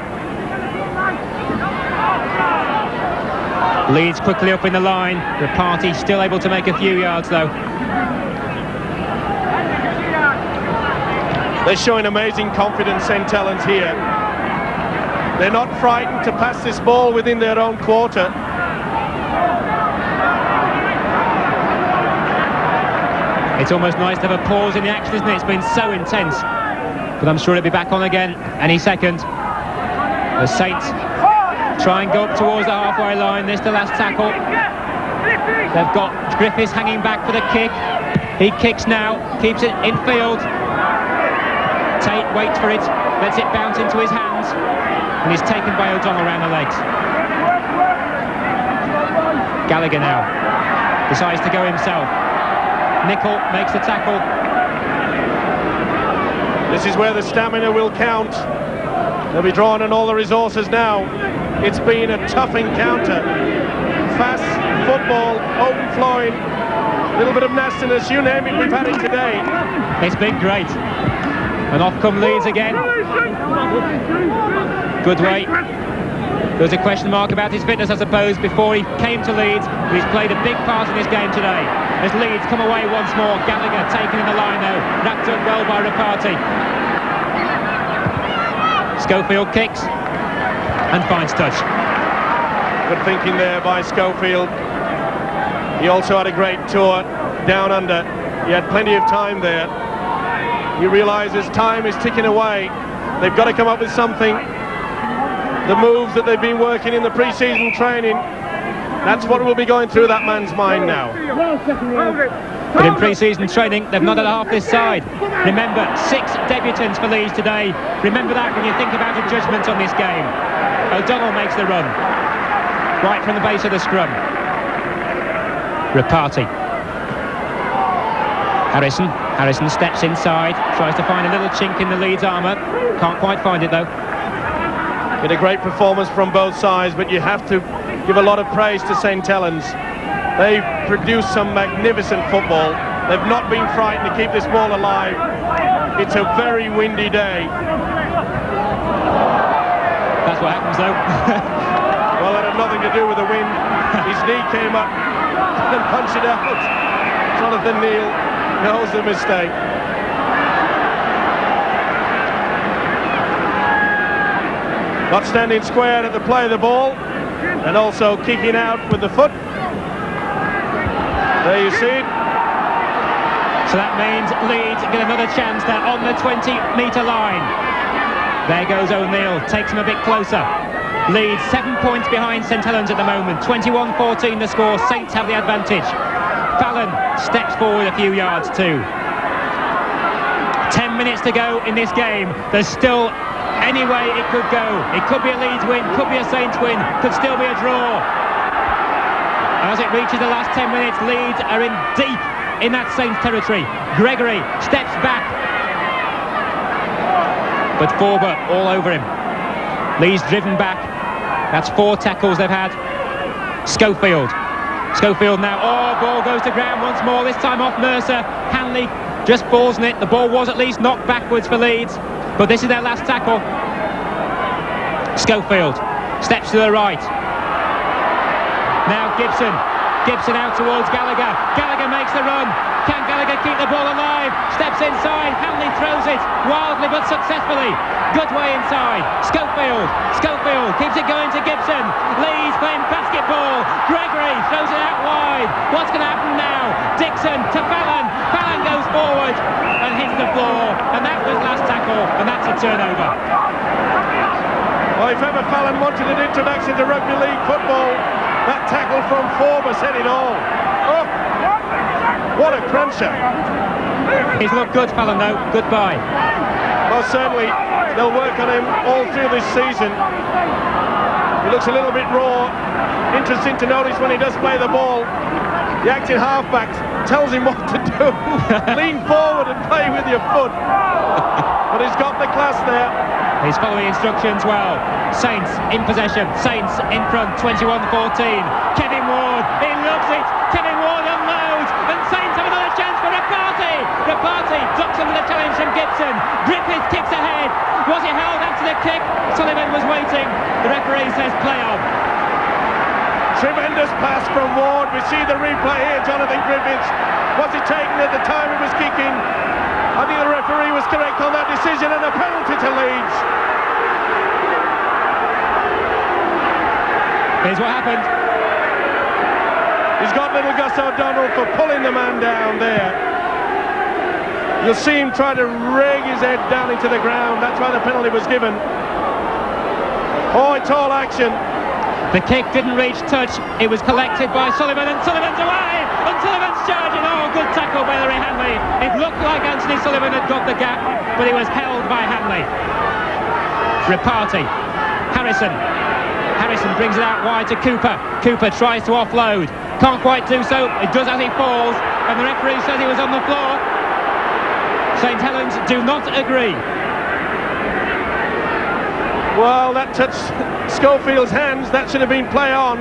Leeds quickly up in the line. The party still able to make a few yards though. They're showing amazing confidence, St Helens here. They're not frightened to pass this ball within their own quarter. It's almost nice to have a pause in the action, isn't it? It's been so intense. But I'm sure it'll be back on again any second. The Saints try and go up towards the halfway line. This is the last tackle. They've got Griffiths hanging back for the kick. He kicks now, keeps it in field. Tate waits for it, lets it bounce into his hands, and he's taken by O'Donnell around the legs. Gallagher now decides to go himself. Nicol makes the tackle. This is where the stamina will count. They'll be drawing on all the resources now. It's been a tough encounter. Fast football, overflowing, a little bit of nastiness, you name it, we've had it today. It's been great. And off come Leeds again. Goodway. There was a question mark about his fitness, I suppose, before he came to Leeds. But he's played a big part in this game today. As Leeds come away once more. Gallagher taken in the line though. Wrapped up well by Rapati. Schofield kicks and finds touch. Good thinking there by Schofield. He also had a great tour down under. He had plenty of time there. He realises time is ticking away. They've got to come up with something. The moves that they've been working in the pre-season training, that's what will be going through that man's mind now. But in pre-season training, they've not had half this side. Remember, 6 debutants for Leeds today. Remember that when you think about a judgment on this game. O'Donnell makes the run. Right from the base of the scrum. Rapati. Harrison steps inside, tries to find a little chink in the Leeds armour. Can't quite find it though. Been a great performance from both sides, but you have to give a lot of praise to St Helens. They've produced some magnificent football. They've not been frightened to keep this ball alive. It's a very windy day. That's what happens though. Well, it had nothing to do with the wind. His knee came up and punched it out. Jonathan Neal knows the mistake. Not standing square at the play of the ball, and also kicking out with the foot. There you see it. So that means Leeds get another chance. They're on the 20-metre line. There goes O'Neill, takes him a bit closer. Leeds 7 points behind St Helens at the moment. 21-14 the score. Saints have the advantage. Fallon steps forward a few yards too. 10 minutes to go in this game. There's still any way it could go. It could be a Leeds win, could be a Saints win, could still be a draw. As it reaches the last 10 minutes, Leeds are in deep in that Saints territory. Gregory steps back, but Forber all over him. Leeds driven back. That's 4 tackles they've had. Schofield now. Ball goes to ground once more, this time off Mercer. Hanley just falls in it. The ball was at least knocked backwards for Leeds, but this is their last tackle. Schofield steps to the right. Now Gibson out towards Gallagher. Gallagher makes the run. Can Gallagher keep the ball alive? Steps inside. Hanley throws it wildly but successfully. Good way inside. Schofield keeps it going to Gibson. Leeds playing basketball. Gregory throws it out wide. What's going to happen now? Dixon to Fallon. Fallon goes forward and hits the floor. And that was last tackle. And that's a turnover. Well, if ever Fallon wanted an introduction to rugby league football, that tackle from Forber said it all. Oh. What a cruncher. He's looked good, Fallon, though. Goodbye. Well, certainly, they'll work on him all through this season. He looks a little bit raw. Interesting to notice when he does play the ball, the acting halfback tells him what to do. Lean forward and play with your foot. But he's got the class there. He's following instructions well. Saints in possession. Saints in front, 21-14. Kevin Ward, he loves it. Kevin Ward unloads, and Saints have another chance for Rapati. Rapati ducks under the challenge from Gibson. Griffith kicks ahead. Was he held after the kick? Sullivan was waiting. The referee says play on. Tremendous pass from Ward. We see the replay here, Jonathan Griffiths. Was he taken at the time he was kicking? I think the referee was correct on that decision, and a penalty to Leeds. Here's what happened. He's got little Gus O'Donnell for pulling the man down there. You'll see him try to rag his head down into the ground. That's why the penalty was given. Oh, it's all action. The kick didn't reach touch. It was collected by Sullivan, and Sullivan's away! And Sullivan's charging! Oh, good tackle by Larry Hanley. It looked like Anthony Sullivan had got the gap, but he was held by Hanley. Rapati. Harrison. Harrison brings it out wide to Cooper. Cooper tries to offload. Can't quite do so. It does as he falls, and the referee says he was on the floor. St Helens do not agree. Well, that touched Schofield's hands. That should have been play on.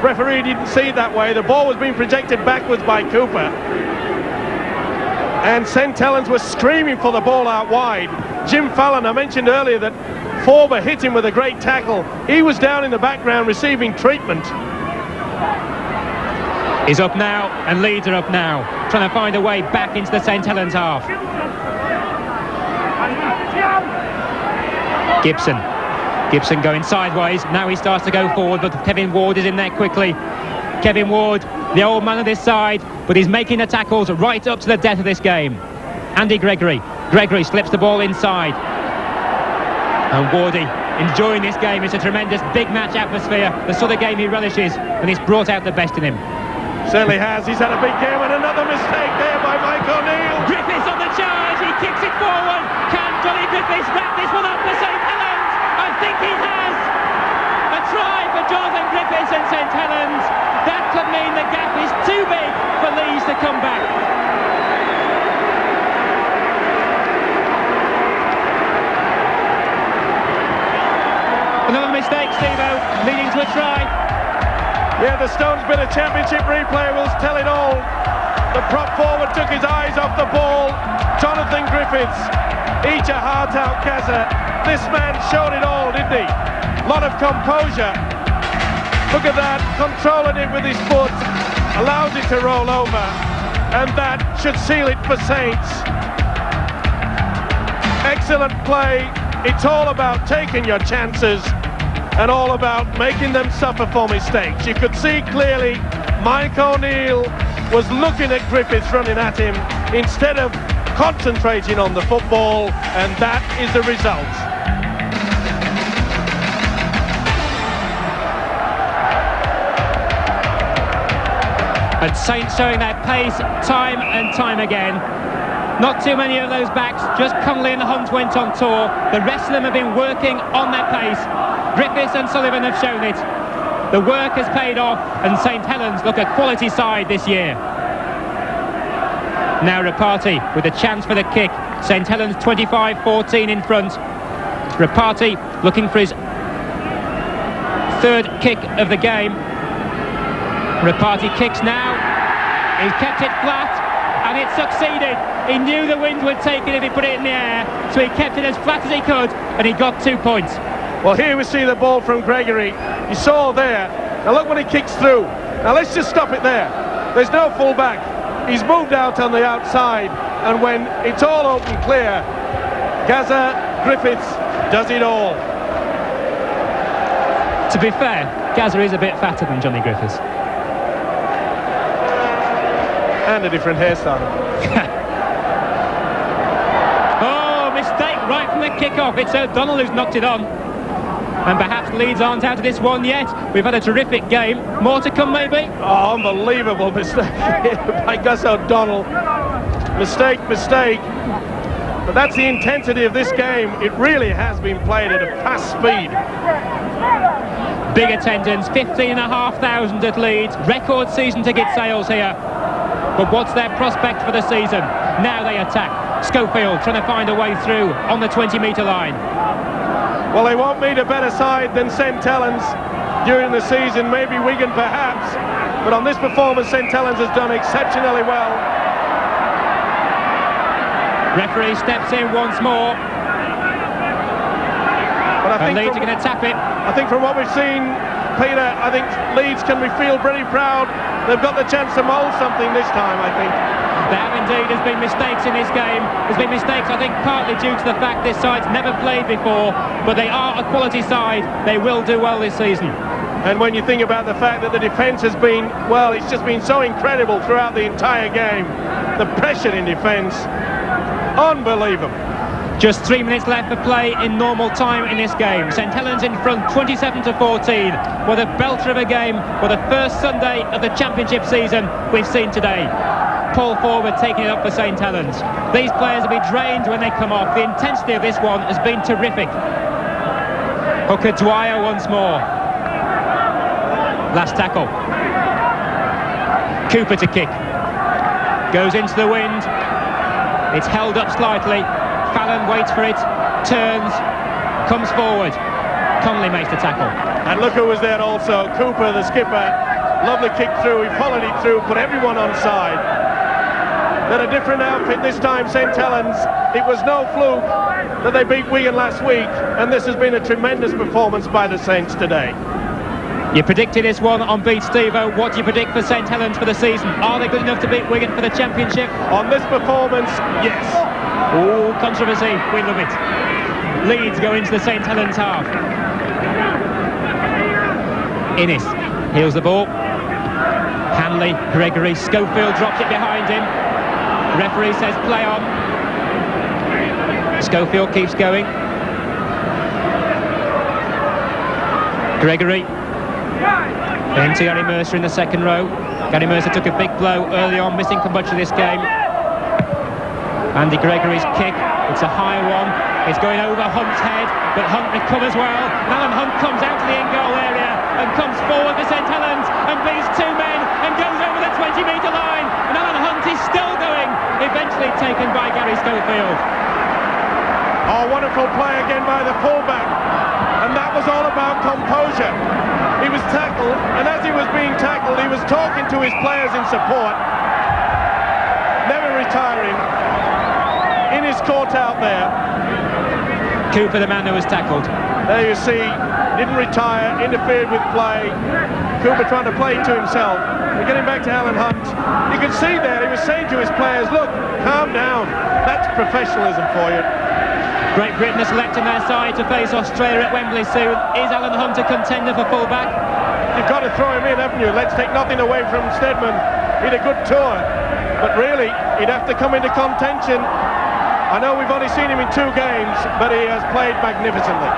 Referee didn't see it that way. The ball was being projected backwards by Cooper. And St Helens was screaming for the ball out wide. Jim Fallon, I mentioned earlier that Forber hit him with a great tackle. He was down in the background receiving treatment. He's up now, and Leeds are up now, trying to find a way back into the St Helens half. Gibson going sideways. Now he starts to go forward, but Kevin Ward is in there quickly. Kevin Ward, the old man of this side, but he's making the tackles right up to the death of this game. Andy Gregory slips the ball inside. And Wardy enjoying this game. It's a tremendous big match atmosphere, the sort of game he relishes, and he's brought out the best in him. Certainly has. He's had a big game, and another mistake there by Mike O'Neill. Griffiths on the charge. He kicks it forward. Can Johnny Griffiths wrap this one up for St Helens? I think he has. A try for Jonathan Griffiths and St Helens. That could mean the gap is too big for Leeds to come back. Another mistake, Steve-O, leading to a try. Yeah, the Stonesbiller Championship replay will tell it all. The prop forward took his eyes off the ball. Jonathan Griffiths, each a heart out Gaza. This man showed it all, didn't he? Lot of composure. Look at that, controlling it with his foot, allows it to roll over, and that should seal it for Saints. Excellent play. It's all about taking your chances and all about making them suffer for mistakes. You could see clearly Mike O'Neill was looking at Griffiths running at him instead of concentrating on the football, and that is the result. And Saints showing their pace time and time again. Not too many of those backs, just Connolly and Hunt went on tour. The rest of them have been working on their pace. Griffiths and Sullivan have shown it. The work has paid off, and St Helens look a quality side this year. Now Rapati with a chance for the kick. St Helens 25-14 in front. Rapati looking for his third kick of the game. Rapati kicks now. He's kept it flat, and it succeeded. He knew the wind would take it if he put it in the air, so he kept it as flat as he could, and he got 2 points. Well, here we see the ball from Gregory. You saw there. Now look when he kicks through. Now let's just stop it there. There's no full back. He's moved out on the outside, and when it's all open clear, Gaza Griffiths does it all. To be fair, Gaza is a bit fatter than Johnny Griffiths. And a different hairstyle. Oh, mistake right from the kick-off. It's O'Donnell who's knocked it on. And perhaps Leeds aren't out of this one yet. We've had a terrific game. More to come, maybe? Oh, unbelievable mistake by Gus O'Donnell. Mistake. But that's the intensity of this game. It really has been played at a fast speed. Big attendance, 15,500 at Leeds. Record season ticket sales here. But what's their prospect for the season? Now they attack. Schofield trying to find a way through on the 20-metre line. Well, they won't meet a better side than St Helens during the season. Maybe Wigan perhaps. But on this performance, St Helens has done exceptionally well. Referee steps in once more. But I think Leeds are going to tap it. I think from what we've seen, Peter, I think Leeds can feel pretty proud. They've got the chance to mould something this time, I think. There have indeed has been mistakes in this game. There's been mistakes, I think, partly due to the fact this side's never played before, but they are a quality side. They will do well this season. And when you think about the fact that the defence has been, well, it's just been so incredible throughout the entire game. The pressure in defence, unbelievable. Just 3 minutes left for play in normal time in this game. St Helens in front, 27-14. What a belter of a game. What the first Sunday of the Championship season we've seen today. Paul Forward taking it up for St Helens. These players will be drained when they come off. The intensity of this one has been terrific. Hooker Dwyer once more. Last tackle. Cooper to kick. Goes into the wind. It's held up slightly. Fallon waits for it, turns, comes forward. Connolly makes the tackle. And look who was there also. Cooper, the skipper. Lovely kick through. He followed it through, put everyone on side. They're a different outfit this time, St Helens. It was no fluke that they beat Wigan last week, and this has been a tremendous performance by the Saints today. You predicted this one on Beat Steve-O. What do you predict for St Helens for the season? Are they good enough to beat Wigan for the Championship? On this performance, yes. Oh, controversy, we love it. Leeds go into the St Helens half. Innes heels the ball. Hanley, Gregory, Schofield drops it behind him. Referee says play on. Schofield keeps going. Gregory into Gary Mercer in the second row. Gary Mercer took a big blow early on, missing for much of this game. Andy Gregory's kick, it's a high one. It's going over Hunt's head, but Hunt recovers well. Alan Hunt comes out to the in-goal area and comes forward for St Helens and beats two men and goes over the 20-metre line. And Alan Hunt is still going, eventually taken by Gary Schofield. Oh, wonderful play again by the fullback. And that was all about composure. He was tackled, and as he was being tackled, he was talking to his players in support. Never retiring. In his court out there. Cooper, the man who was tackled. There you see, didn't retire, interfered with play. Cooper trying to play to himself. We're getting back to Alan Hunt. You can see there, he was saying to his players, look, calm down. That's professionalism for you. Great Britain are selecting their side to face Australia at Wembley soon. Is Alan Hunt a contender for full-back? You've got to throw him in, haven't you? Let's take nothing away from Stedman. He had a good tour. But really, he'd have to come into contention. I know we've only seen him in 2 games, but he has played magnificently.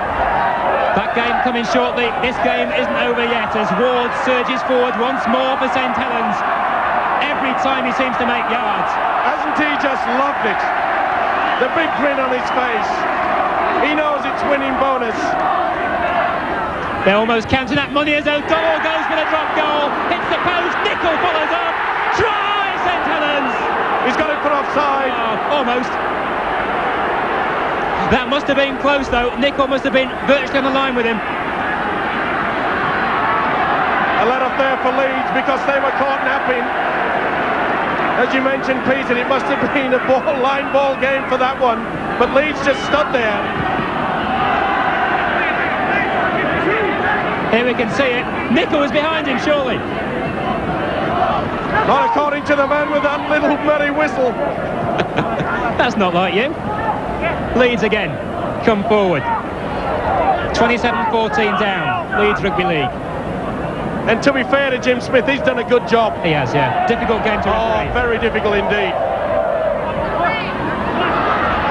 That game coming shortly. This game isn't over yet as Ward surges forward once more for St Helens. Every time he seems to make yards. Hasn't he just loved it? The big grin on his face. He knows it's winning bonus. They're almost counting that money as O'Donnell goes for the drop goal. Hits the post. Nicol follows up. Try St Helens. He's got it put offside. Oh, almost. That must have been close though. Nicol must have been virtually on the line with him. A let off there for Leeds because they were caught napping. As you mentioned, Peter, it must have been a line ball game for that one. But Leeds just stood there. Here we can see it. Nicol was behind him, surely. Not according to the man with that little merry whistle. That's not like you. Leeds again. Come forward. 27-14 down. Leeds Rugby League. And to be fair to Jim Smith, he's done a good job. He has, yeah. Difficult game to referee. Oh, very difficult indeed.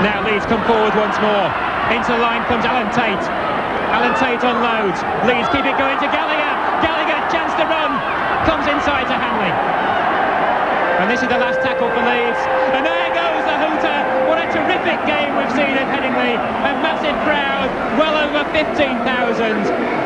Now Leeds come forward once more. Into the line comes Alan Tate. Alan Tate unloads. Leeds keep it going to Gallagher. Gallagher, chance to run. Comes inside to Hanley. And this is the last tackle for Leeds. And there goes the hooter. What a terrific game we've seen at Headingley. A massive crowd, well over 15,000.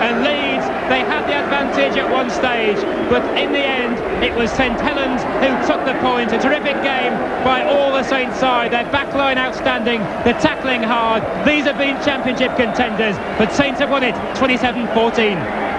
And Leeds, they had the advantage at one stage. But in the end, it was St Helens who took the point. A terrific game by all the Saints side. Their backline outstanding. They're tackling hard. These have been championship contenders. But Saints have won it 27-14.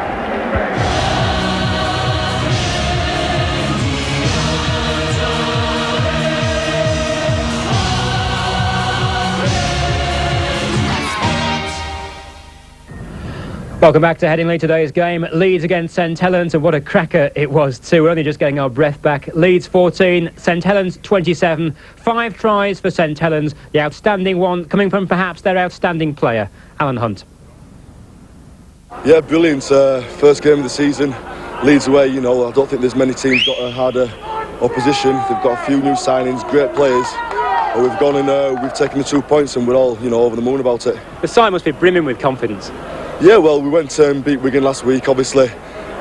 Welcome back to Headingley. Today's game, Leeds against St Helens, and what a cracker it was too. We're only just getting our breath back. Leeds 14, St Helens 27. 5 tries for St Helens, the outstanding one coming from perhaps their outstanding player, Alan Hunt. Yeah, brilliant. First game of the season. Leeds away, you know, I don't think there's many teams got a harder opposition. They've got a few new signings, great players. But we've gone and we've taken the 2 points and we're all, you know, over the moon about it. The side must be brimming with confidence. Yeah, well, we went and beat Wigan last week. Obviously,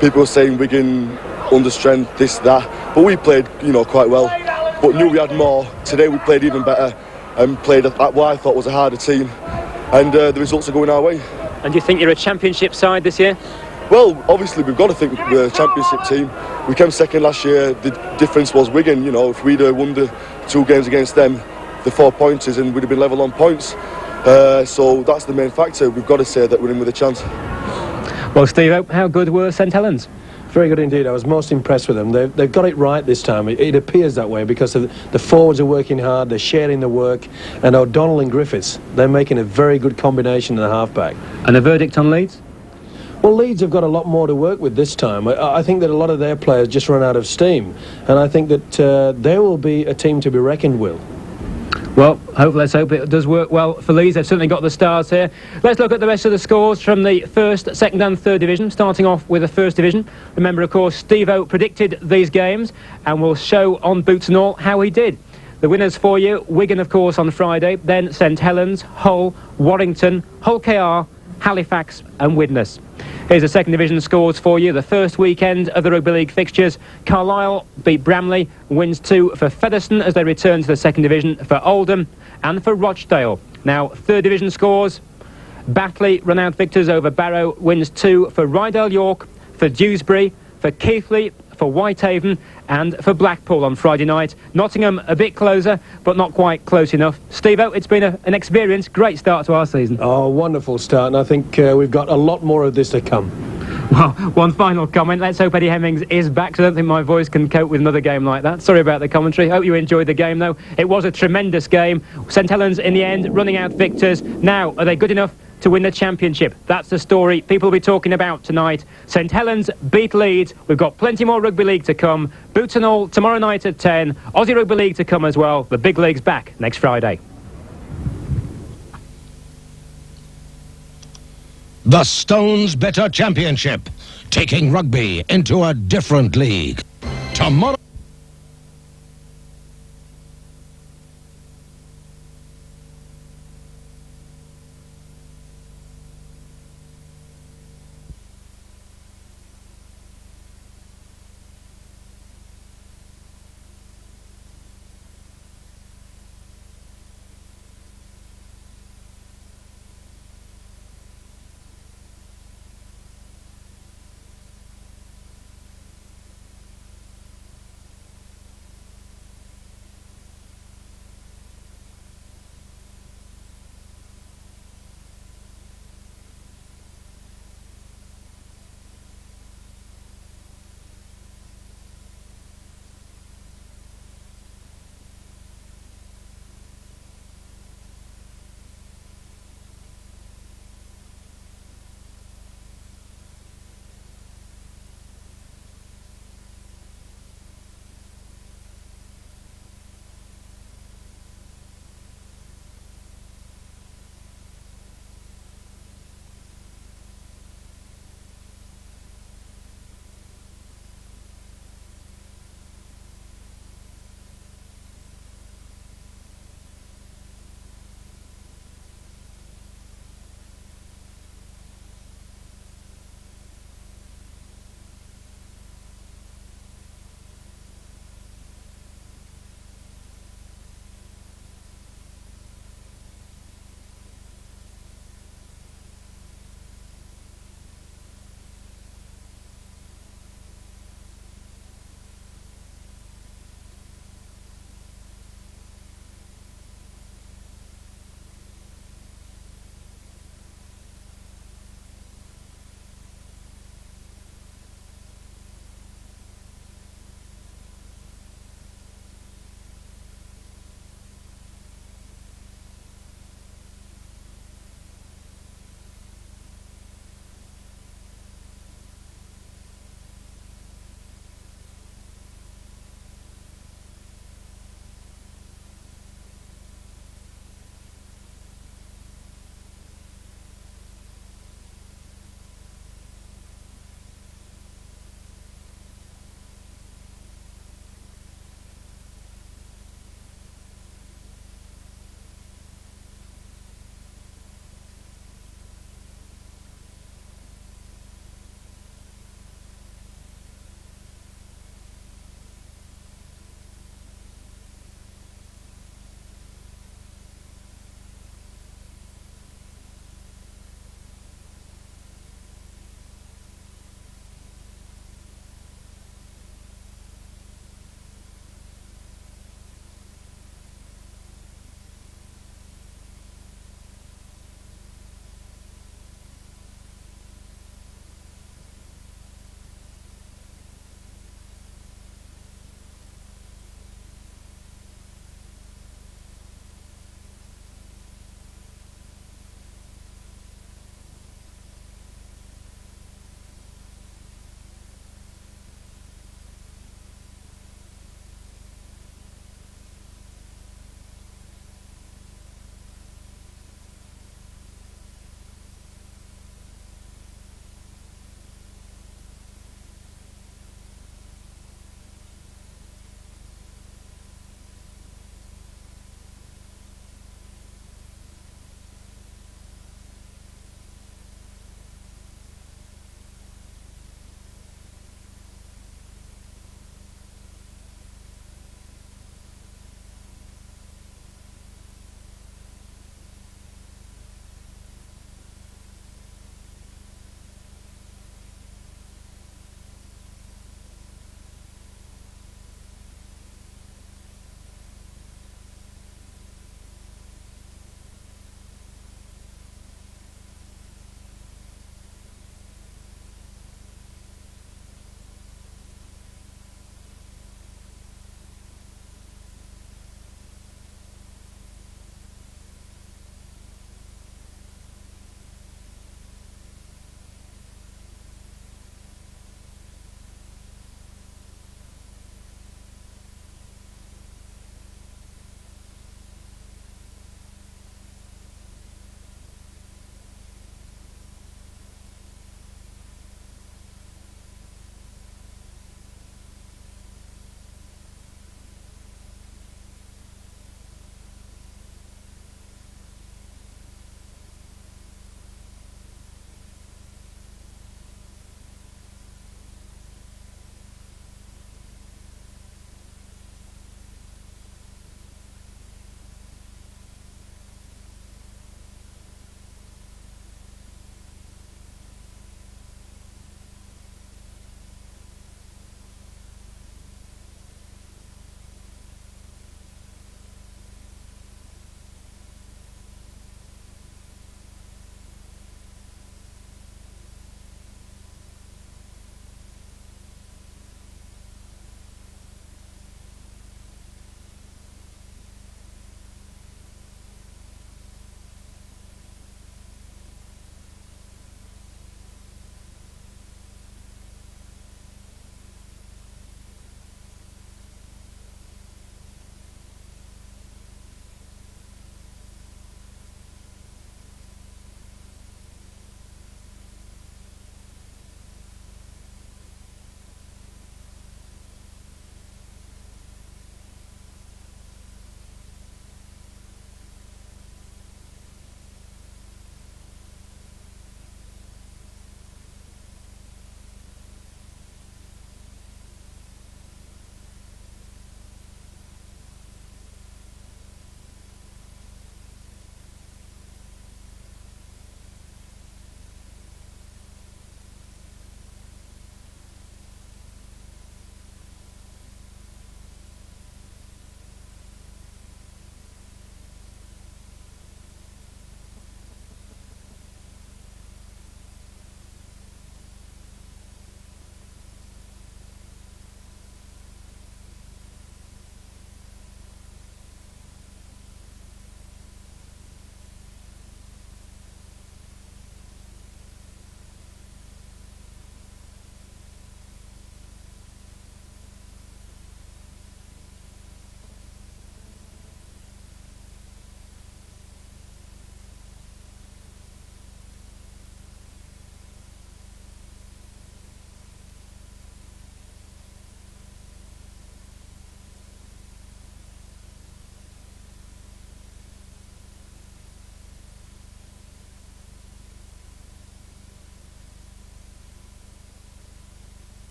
people were saying Wigan under strength, this, that. But we played, you know, quite well. But knew we had more. Today we played even better and played what I thought was a harder team. And the results are going our way. And do you think you're a championship side this year? Well, obviously we've got to think we're a championship team. We came second last year. The difference was Wigan. You know, if we'd won the 2 games against them, the 4 pointers, and we'd have been level on points. So that's the main factor. We've got to say that we're in with a chance. Well, Steve, how good were St Helens? Very good indeed. I was most impressed with them. They've got it right this time. It appears that way because the forwards are working hard, they're sharing the work, and O'Donnell and Griffiths, they're making a very good combination in the halfback. And a verdict on Leeds? Well, Leeds have got a lot more to work with this time. I think that a lot of their players just run out of steam, and I think that they will be a team to be reckoned with. Well, let's hope it does work well for Leeds. They've certainly got the stars here. Let's look at the rest of the scores from the first, second and third division, starting off with the first division. Remember, of course, Steve-O predicted these games and will show on Boots and All how he did. The winners for you, Wigan, of course, on Friday, then St Helens, Hull, Warrington, Hull KR, Halifax and Widnes. Here's the second division scores for you. The first weekend of the Rugby League fixtures. Carlisle beat Bramley, wins 2 for Featherstone as they return to the second division, for Oldham and for Rochdale. Now, third division scores. Batley run out victors over Barrow, wins 2 for Rydal York, for Dewsbury, for Keighley, for Whitehaven and for Blackpool on Friday night. Nottingham a bit closer, but not quite close enough. Steve-O, it's been an experience. Great start to our season. Oh, wonderful start, and I think we've got a lot more of this to come. Well, one final comment. Let's hope Eddie Hemmings is back, so I don't think my voice can cope with another game like that. Sorry about the commentary. Hope you enjoyed the game, though. It was a tremendous game. St Helens, in the end, running out victors. Now, are they good enough to win the championship? That's the story people will be talking about tonight. St Helens beat Leeds. We've got plenty more Rugby League to come. Boots and All tomorrow night at 10. Aussie Rugby League to come as well. The big league's back next Friday. The Stones Better Championship, taking rugby into a different league. Tomorrow.